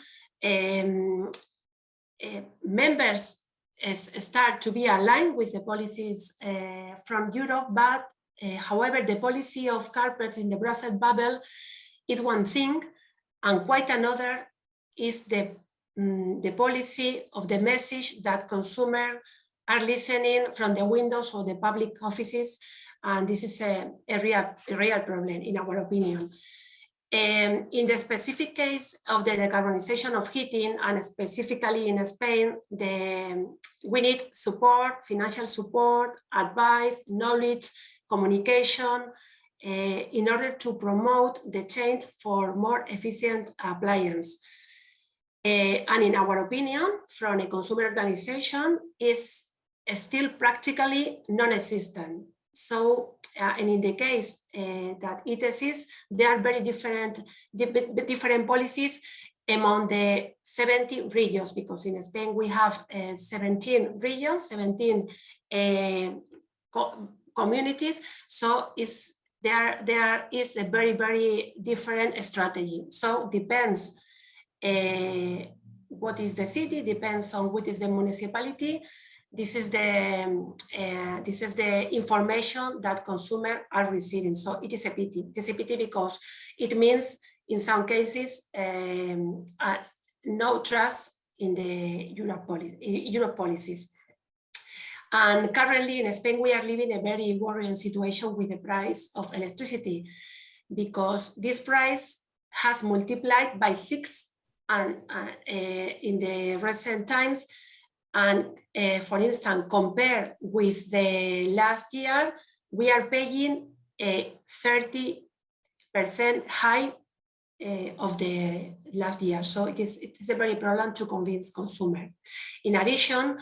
members start to be aligned with the policies from Europe, but however, the policy of carpets in the Brussels bubble is one thing, and quite another is the policy of the message that consumers are listening from the windows of the public offices, and this is a real problem in our opinion. In the specific case of the decarbonization of heating, and specifically in Spain, we need support, financial support, advice, knowledge, communication, in order to promote the change for more efficient appliance. And in our opinion, from a consumer organization, is still practically non-existent. So, and in the case that it exists, there are very different policies among the 70 regions, because in Spain we have 17 regions, 17 communities. So it's there is a very, very different strategy. So depends what is the city, depends on what is the municipality. This is the information that consumers are receiving. So it is a pity. It is a pity because it means in some cases no trust in the Europe policies. And currently in Spain, we are living a very worrying situation with the price of electricity, because this price has multiplied by 6 in the recent times. And for instance, compared with the last year, we are paying a 30% high of the last year. So it is a very problem to convince consumer. In addition,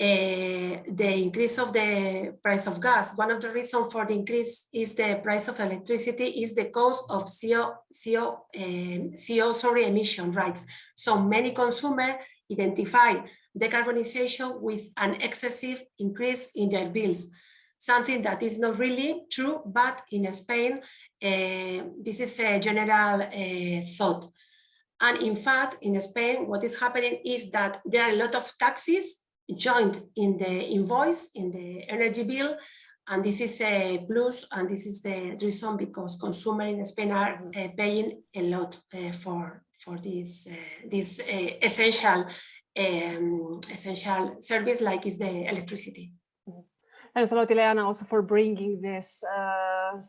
the increase of the price of gas. One of the reasons for the increase is the price of electricity is the cost of CO emission rights. So many consumers identify decarbonization with an excessive increase in their bills, something that is not really true, but in Spain, this is a general thought. And in fact, in Spain, what is happening is that there are a lot of taxes joined in the invoice, in the energy bill, and this is a plus, and this is the reason because consumers in Spain are paying a lot for this essential service like is the electricity. Thanks a lot, Ileana, also for bringing this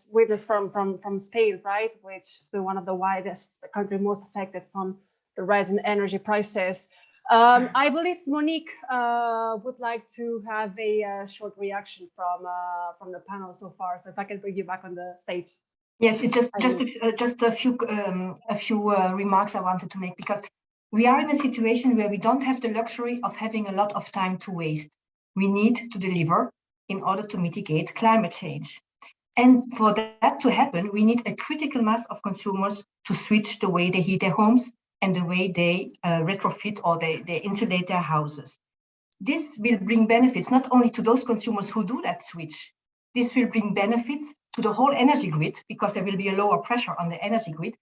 witness from Spain, right, which is one of the widest country most affected from the rise in energy prices. I believe Monique would like to have a short reaction from the panel so far. So if I can bring you back on the stage. Yes, it just a few remarks I wanted to make, because we are in a situation where we don't have the luxury of having a lot of time to waste. We need to deliver in order to mitigate climate change. And for that to happen, we need a critical mass of consumers to switch the way they heat their homes and the way they retrofit or they insulate their houses. This will bring benefits not only to those consumers who do that switch. This will bring benefits to the whole energy grid, because there will be a lower pressure on the energy grid,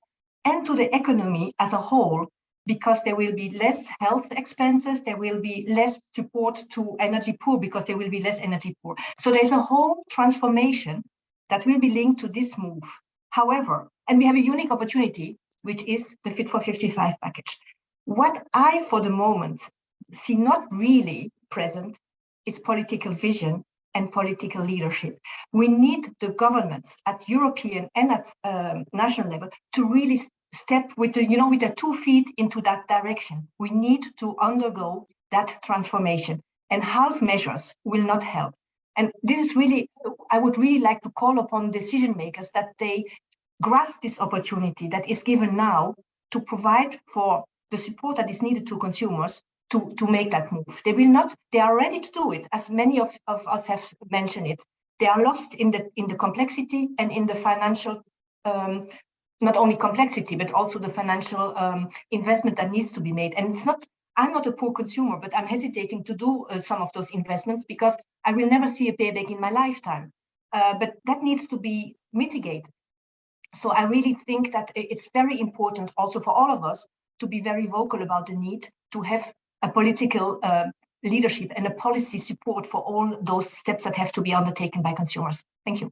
and to the economy as a whole, because there will be less health expenses, there will be less support to energy poor because there will be less energy poor. So there's a whole transformation that will be linked to this move. However, and we have a unique opportunity, which is the Fit for 55 package. What I, for the moment, see not really present is political vision and political leadership. We need the governments at European and at national level to really step with the 2 feet into that direction. We need to undergo that transformation, and half measures will not help. And this is really, I would really like to call upon decision makers that they grasp this opportunity that is given now to provide for the support that is needed to consumers to make that move. They are ready to do it, as many of us have mentioned it. They are lost in the complexity and in the financial, not only complexity, but also the financial investment that needs to be made. And I'm not a poor consumer, but I'm hesitating to do some of those investments because I will never see a payback in my lifetime. But that needs to be mitigated. So I really think that it's very important also for all of us to be very vocal about the need to have a political leadership and a policy support for all those steps that have to be undertaken by consumers. Thank you.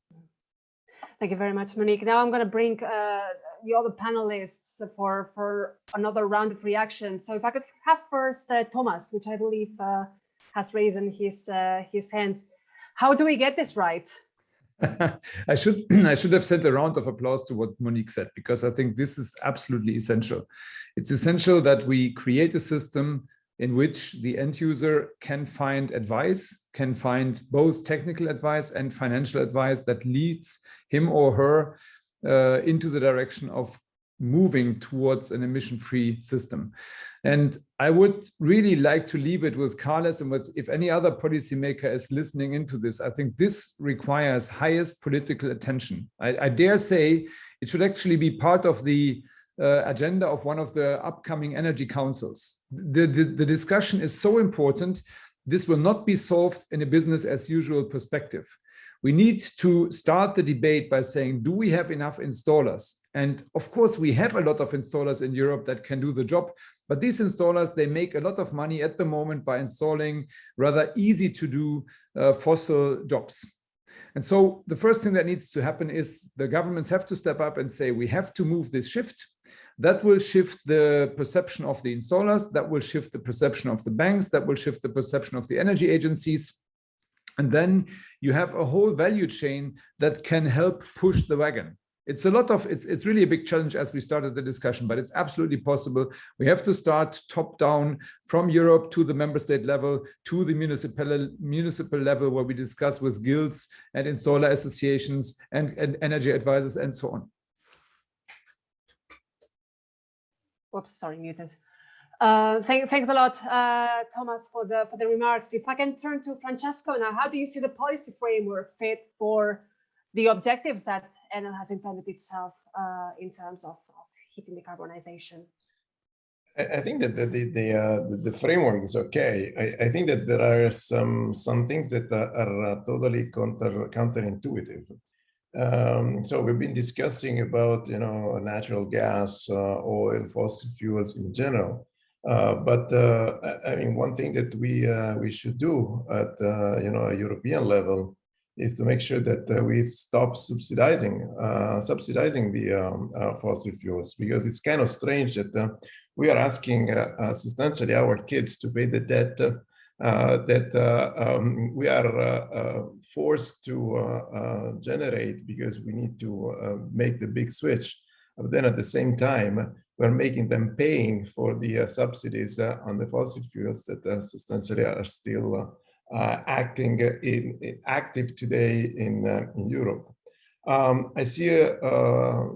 Thank you very much, Monique. Now I'm going to bring the other panelists for another round of reactions. So if I could have first Thomas, which I believe has raised his hand. How do we get this right? I should have sent a round of applause to what Monique said, because I think this is absolutely essential. It's essential that we create a system in which the end user can find advice, can find both technical advice and financial advice that leads him or her into the direction of moving towards an emission-free system. And I would really like to leave it with Karlis, and if any other policymaker is listening into this, I think this requires highest political attention. I dare say it should actually be part of the agenda of one of the upcoming energy councils. The discussion is so important. This will not be solved in a business as usual perspective. We need to start the debate by saying, do we have enough installers? And of course, we have a lot of installers in Europe that can do the job, but these installers, they make a lot of money at the moment by installing rather easy to do fossil jobs. And so the first thing that needs to happen is the governments have to step up and say, we have to move this shift. That will shift the perception of the installers, that will shift the perception of the banks, that will shift the perception of the energy agencies. And then you have a whole value chain that can help push the wagon. It's it's really a big challenge as we started the discussion, but it's absolutely possible. We have to start top down from Europe to the member state level, to the municipal level, where we discuss with guilds and installer associations and energy advisors and so on. Whoops, sorry, muted. Thanks a lot, Thomas, for the remarks. If I can turn to Francesco now, how do you see the policy framework fit for the objectives that Enel has implemented itself in terms of heating decarbonization? I think that the framework is okay. I think that there are some things that are totally counterintuitive. So we've been discussing about natural gas, oil, fossil fuels in general. But I mean, one thing that we should do at a European level is to make sure that we stop subsidizing the fossil fuels, because it's kind of strange that we are asking substantially our kids to pay the debt that we are forced to generate because we need to make the big switch. But then at the same time, we're making them paying for the subsidies on the fossil fuels that substantially are still active today in Europe. I see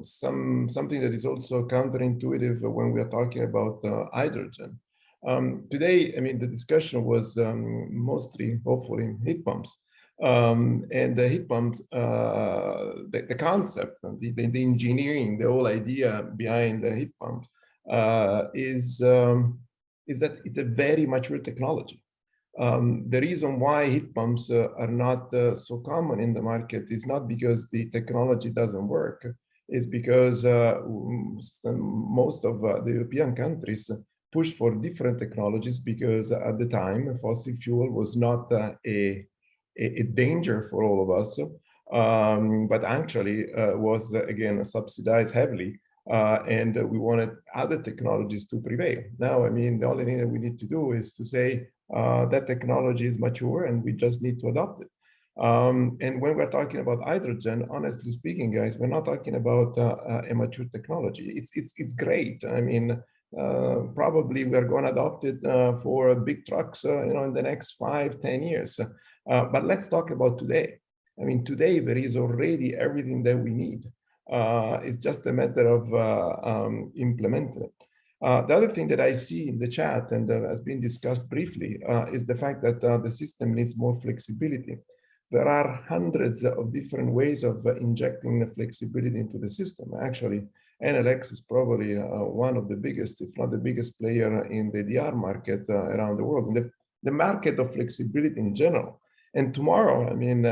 something that is also counterintuitive when we are talking about hydrogen. Today, I mean, the discussion was mostly, hopefully, heat pumps. And the heat pumps, the concept, the engineering, the whole idea behind the heat pump is that it's a very mature technology. The reason why heat pumps are not so common in the market is not because the technology doesn't work. It's because most of the European countries pushed for different technologies, because at the time fossil fuel was not a danger for all of us, but actually was again subsidized heavily, and we wanted other technologies to prevail. Now, I mean, the only thing that we need to do is to say that technology is mature and we just need to adopt it. And when we're talking about hydrogen, honestly speaking, guys, we're not talking about a mature technology. It's great. I mean, probably we're going to adopt it for big trucks, in the next 5-10 years. But let's talk about today. I mean, today there is already everything that we need. It's just a matter of implementing it. The other thing that I see in the chat, and has been discussed briefly, is the fact that the system needs more flexibility. There are hundreds of different ways of injecting the flexibility into the system. Actually, Enel is probably one of the biggest, if not the biggest player in the DR market around the world, and the market of flexibility in general. And tomorrow, I mean,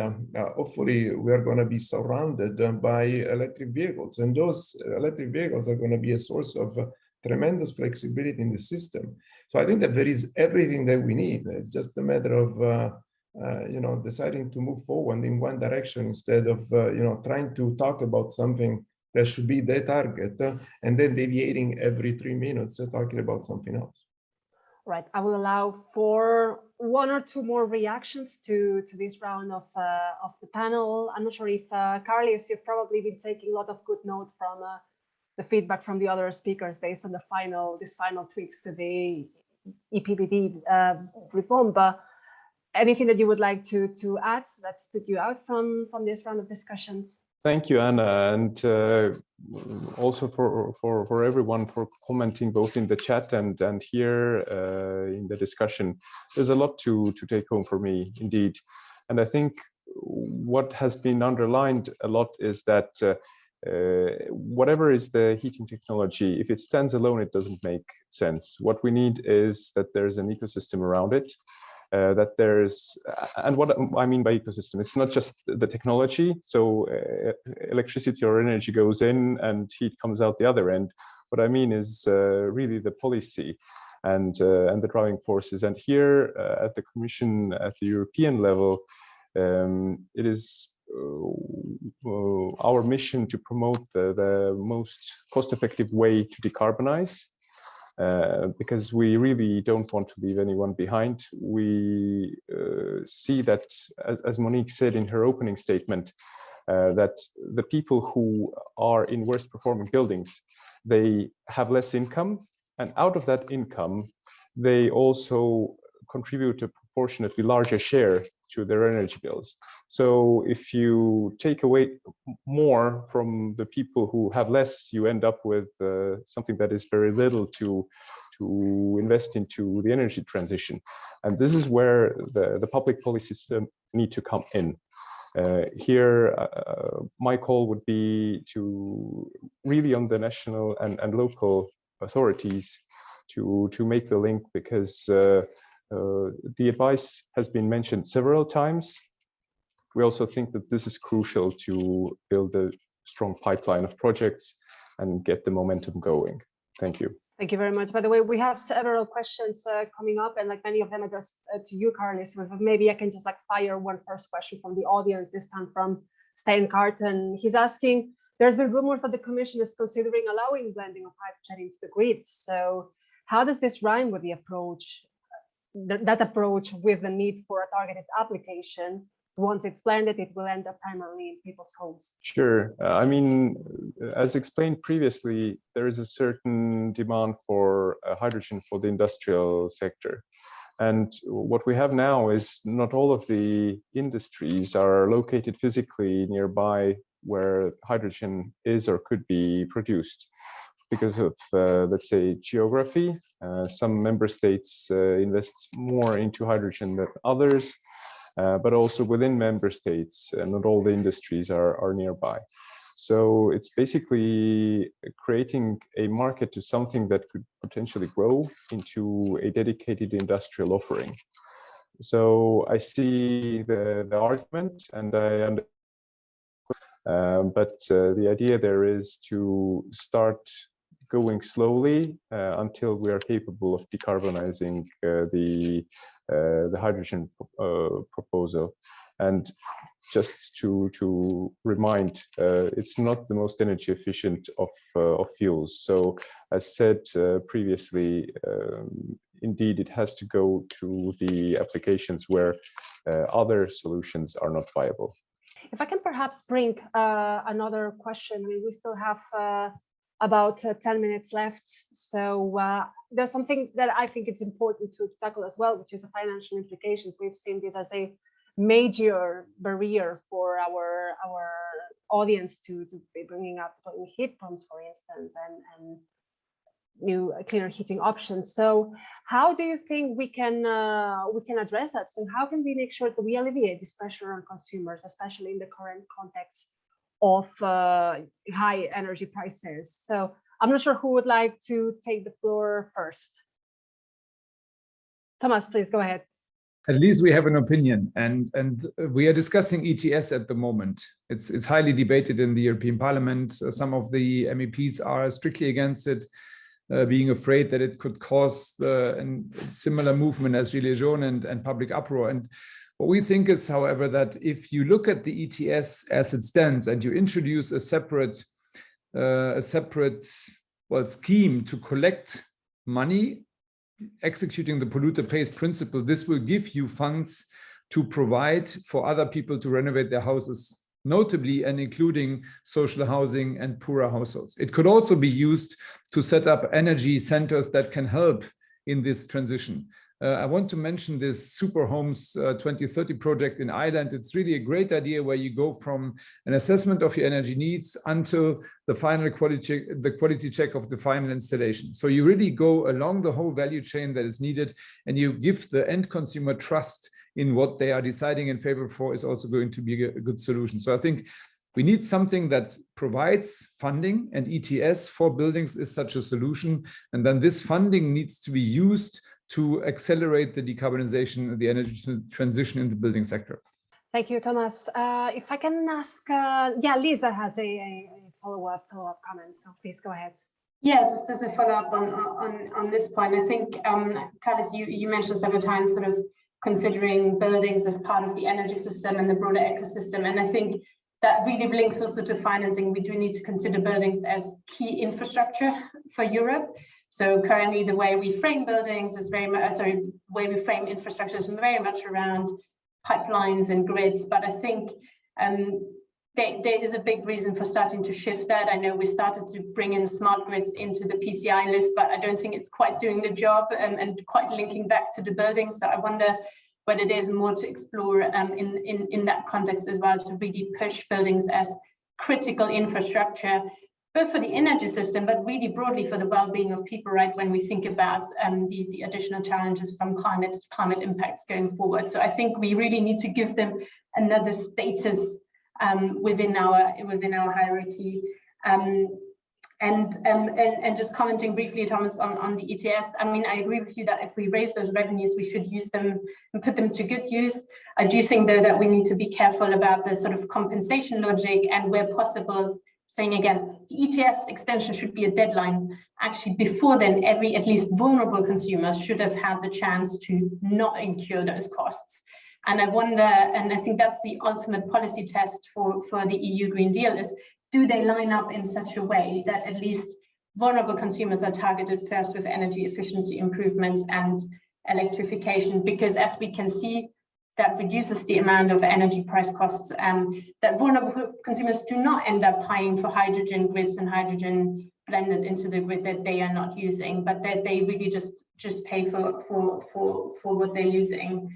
hopefully we are going to be surrounded by electric vehicles, and those electric vehicles are going to be a source of tremendous flexibility in the system. So I think that there is everything that we need. It's just a matter of deciding to move forward in one direction instead of trying to talk about something that should be the target and then deviating every 3 minutes talking about something else. Right. I will allow for 1 or 2 more reactions to this round of the panel. I'm not sure if Karlis, you've probably been taking a lot of good note from the feedback from the other speakers based on these final tweaks to the EPBD reform. But anything that you would like to add that stood you out from this round of discussions? Thank you, Anna, and also for everyone for commenting both in the chat and here in the discussion. There's a lot to take home for me, indeed. And I think what has been underlined a lot is that whatever is the heating technology, if it stands alone, it doesn't make sense. What we need is that there's an ecosystem around it. that there's, and what I mean by ecosystem, it's not just the technology. So electricity or energy goes in and heat comes out the other end. What I mean is really the policy and the driving forces. And here at the Commission, at the European level, it is our mission to promote the most cost-effective way to decarbonize. Because we really don't want to leave anyone behind. We see that, as Monique said in her opening statement, that the people who are in worst performing buildings, they have less income, and out of that income, they also contribute a proportionately larger share to their energy bills. So if you take away more from the people who have less, you end up with something that is very little to invest into the energy transition. And this is where the public policy system need to come in. Here, my call would be to really on the national and local authorities to make the link, because the advice has been mentioned several times. We also think that this is crucial to build a strong pipeline of projects and get the momentum going. Thank you. Thank you very much. By the way, we have several questions coming up, and like many of them addressed to you, Karlis. So maybe I can just like fire one first question from the audience, this time from Steinkarten. He's asking, there's been rumors that the Commission is considering allowing blending of hydrogen into the grid. So how does this rhyme with the approach, that approach with the need for a targeted application? Once it's blended, it will end up primarily in people's homes. Sure. I mean, as explained previously, there is a certain demand for hydrogen for the industrial sector. And what we have now is not all of the industries are located physically nearby where hydrogen is or could be produced. Because of, let's say, geography, some member states invest more into hydrogen than others. But also within member states, not all the industries are nearby. So it's basically creating a market to something that could potentially grow into a dedicated industrial offering. So I see the argument, and I understand, but the idea there is to start going slowly until we are capable of decarbonizing the hydrogen proposal. And just to remind, it's not the most energy efficient of fuels. So as said previously, indeed, it has to go to the applications where other solutions are not viable. If I can perhaps bring another question, we still have about 10 minutes left. So there's something that I think it's important to tackle as well, which is the financial implications. We've seen this as a major barrier for our audience to be bringing up heat pumps, for instance, and new cleaner heating options. So how do you think we can address that? So how can we make sure that we alleviate this pressure on consumers, especially in the current context of high energy prices? So I'm not sure who would like to take the floor first. Thomas, please go ahead. At least we have an opinion, and we are discussing ETS at the moment. It's highly debated in the European Parliament. Some of the MEPs are strictly against it, being afraid that it could cause a similar movement as Gilets jaunes and public uproar. And what we think is, however, that if you look at the ETS as it stands and you introduce a separate scheme to collect money, executing the polluter pays principle, this will give you funds to provide for other people to renovate their houses, notably and including social housing and poorer households. It could also be used to set up energy centers that can help in this transition. I want to mention this Super Homes 2030 project in Ireland. It's really a great idea where you go from an assessment of your energy needs until the final quality check of the final installation. So you really go along the whole value chain that is needed, and you give the end consumer trust in what they are deciding in favor for is also going to be a good solution. So I think we need something that provides funding, and ETS for buildings is such a solution. And then this funding needs to be used to accelerate the decarbonization, the energy transition in the building sector. Thank you, Thomas. If I can ask, Lisa has a follow-up comment, so please go ahead. Yeah, just as a follow-up on this point, I think, Karlis, you mentioned several times sort of considering buildings as part of the energy system and the broader ecosystem. And I think that really links also to financing. We do need to consider buildings as key infrastructure for Europe. So currently the way we frame buildings is the way we frame infrastructure is very much around pipelines and grids. But I think there is a big reason for starting to shift that. I know we started to bring in smart grids into the PCI list, but I don't think it's quite doing the job and quite linking back to the buildings. So I wonder whether there's more to explore in that context as well, to really push buildings as critical infrastructure, both for the energy system, but really broadly for the well-being of people, right? When we think about the additional challenges from climate impacts going forward. So I think we really need to give them another status within our hierarchy. And just commenting briefly, Thomas, on the ETS, I mean, I agree with you that if we raise those revenues, we should use them and put them to good use. I do think, though, that we need to be careful about the sort of compensation logic, and where possible, saying again, the ETS extension should be a deadline. Actually, before then, at least vulnerable consumers should have had the chance to not incur those costs. And I wonder, and I think that's the ultimate policy test for the EU Green Deal, is do they line up in such a way that at least vulnerable consumers are targeted first with energy efficiency improvements and electrification? Because as we can see, that reduces the amount of energy price costs, that vulnerable consumers do not end up paying for hydrogen grids and hydrogen blended into the grid that they are not using, but that they really just pay for what they're using.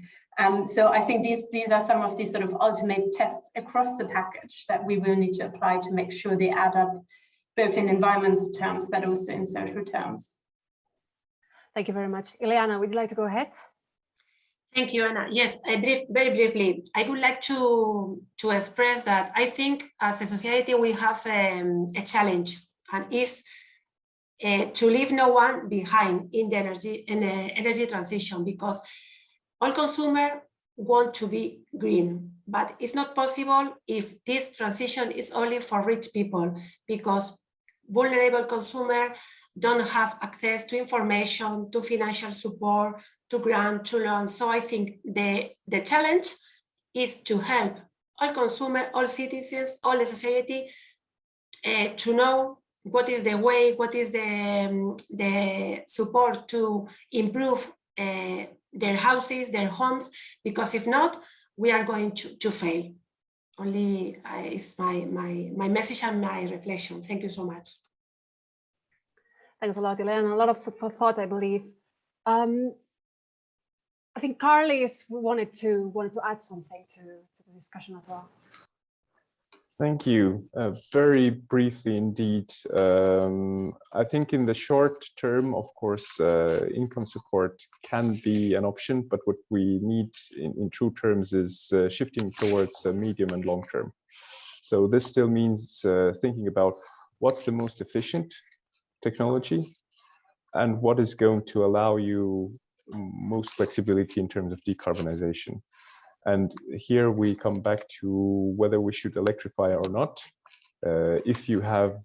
So I think these are some of these sort of ultimate tests across the package that we will need to apply to make sure they add up both in environmental terms, but also in social terms. Thank you very much. Ileana, would you like to go ahead? Thank you, Anna. Yes, very briefly, I would like to express that I think as a society we have a challenge, and is to leave no one behind in the energy transition, because all consumers want to be green, but it's not possible if this transition is only for rich people, because vulnerable consumers don't have access to information, to financial support, to grant, to loans. So I think the challenge is to help all consumers, all citizens, all the society to know what is the way, what is the support to improve their houses, their homes, because if not, we are going to fail. Only is my message and my reflection. Thank you so much. Thanks a lot, Ileana. A lot of food for thought, I believe. I think Karlis wanted to add something to the discussion as well. Thank you. Very briefly indeed. I think in the short term, of course, income support can be an option, but what we need in true terms is shifting towards medium and long term. So this still means thinking about what's the most efficient technology and what is going to allow you most flexibility in terms of decarbonization. And here we come back to whether we should electrify or not. If you have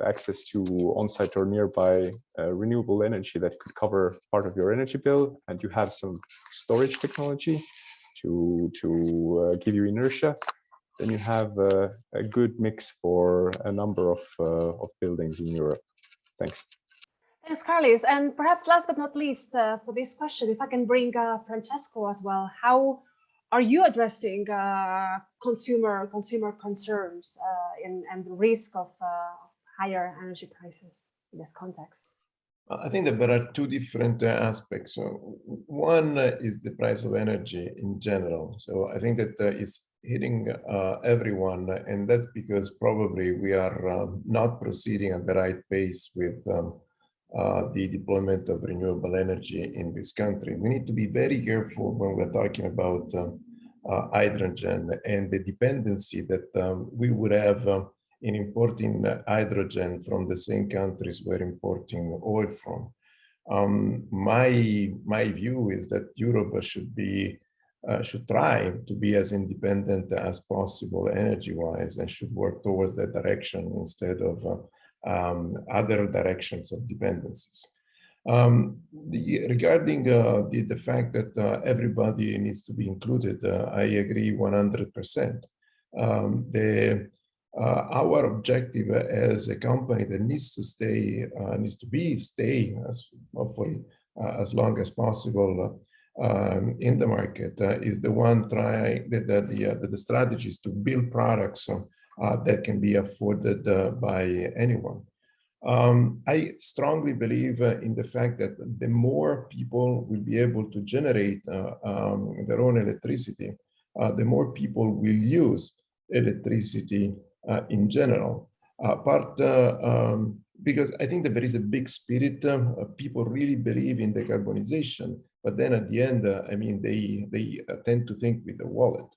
access to on-site or nearby renewable energy that could cover part of your energy bill, and you have some storage technology to give you inertia, then you have a good mix for a number of buildings in Europe. Thanks. Thanks, Karlis. And perhaps last but not least, for this question, if I can bring Francesco as well, how are you addressing consumer concerns and the risk of higher energy prices in this context? I think that there are two different aspects. So one is the price of energy in general. So I think that it's hitting everyone, and that's because probably we are not proceeding at the right pace with the deployment of renewable energy in this country. We need to be very careful when we're talking about hydrogen and the dependency that we would have in importing hydrogen from the same countries we're importing oil from. My view is that Europe should try to be as independent as possible energy-wise, and should work towards that direction instead of other directions of dependencies. Regarding the fact that everybody needs to be included, I agree 100%. Our objective as a company that needs to stay as hopefully as long as possible in the market is the one trying the strategies to build products that can be afforded by anyone. I strongly believe in the fact that the more people will be able to generate their own electricity, the more people will use electricity in general. Because I think that there is a big spirit, people really believe in decarbonization, but then at the end, I mean, they tend to think with the wallet.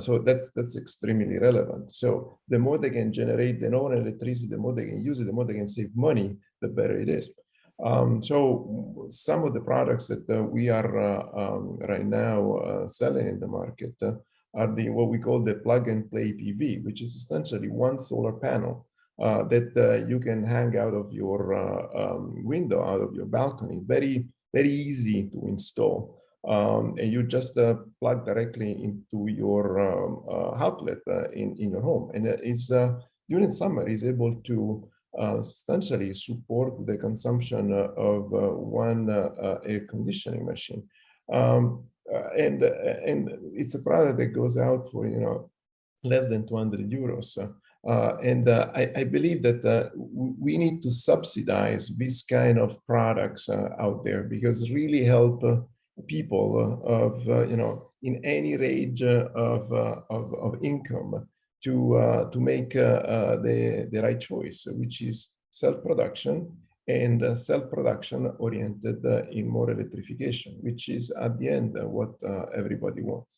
So that's extremely relevant. So the more they can generate their own electricity, the more they can use it, the more they can save money, the better it is. So some of the products that we are right now selling in the market are what we call the plug and play PV, which is essentially one solar panel that you can hang out of your window, out of your balcony. Very, very easy to install. And you just plug directly into your outlet in your home. And it's during summer is able to substantially support the consumption of one air conditioning machine. And it's a product that goes out for, you know, less than 200 euros. I believe that we need to subsidize this kind of products out there, because really help people of you know, in any range of income to make the right choice, which is self-production, and self-production oriented in more electrification, which is at the end what everybody wants.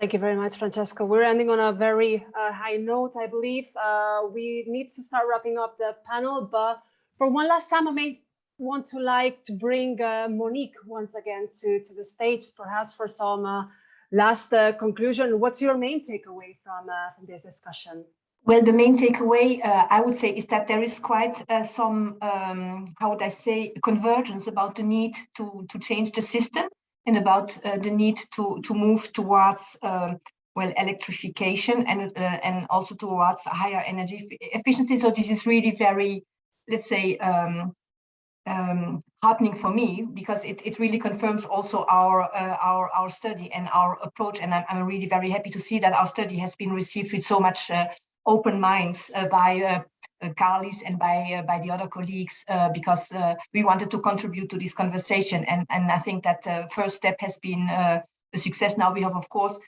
Thank you very much, Francesco. We're ending on a very high note, I believe. We need to start wrapping up the panel, but for one last time, I may want to bring Monique once again to the stage, perhaps for some last conclusion. What's your main takeaway from this discussion? Well, the main takeaway, I would say, is that there is quite some, how would I say, convergence about the need to change the system, and about the need to move towards well, electrification, and also towards higher energy efficiency. So this is really very, let's say, heartening for me, because it really confirms also our study and our approach. And I'm really very happy to see that our study has been received with so much open minds by Karlis and by the other colleagues, because we wanted to contribute to this conversation. And I think that first step has been a success. Now we have, of course,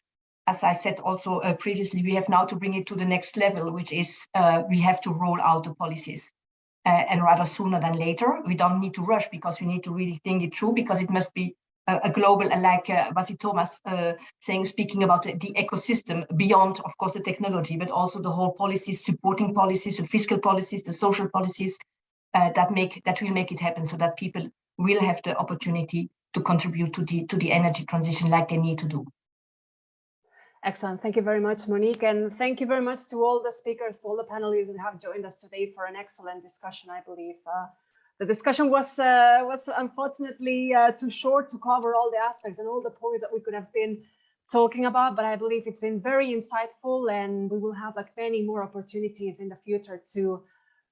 as I said also previously, we have now to bring it to the next level, which is we have to roll out the policies. And rather sooner than later. We don't need to rush, because we need to really think it through, because it must be a global, like Basi Thomas speaking about the ecosystem beyond, of course, the technology, but also the whole policies, supporting policies, the fiscal policies, the social policies that will make it happen, so that people will have the opportunity to contribute to the energy transition like they need to do. Excellent. Thank you very much, Monique. And thank you very much to all the speakers, all the panelists that have joined us today for an excellent discussion, I believe. The discussion was unfortunately too short to cover all the aspects and all the points that we could have been talking about, but I believe it's been very insightful, and we will have like many more opportunities in the future to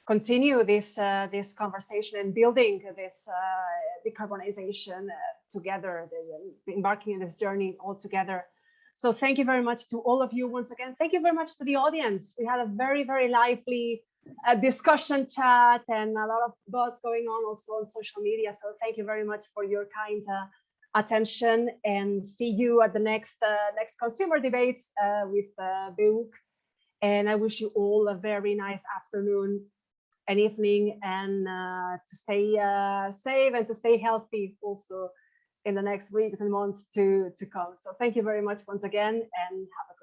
continue this this conversation and building this decarbonization together, embarking on this journey all together. So thank you very much to all of you once again. Thank you very much to the audience. We had a very, very lively discussion chat and a lot of buzz going on also on social media. So thank you very much for your kind attention, and see you at the next consumer debates with BEUC. And I wish you all a very nice afternoon and evening, and to stay safe and to stay healthy also in the next weeks and months to come. So thank you very much once again, and have a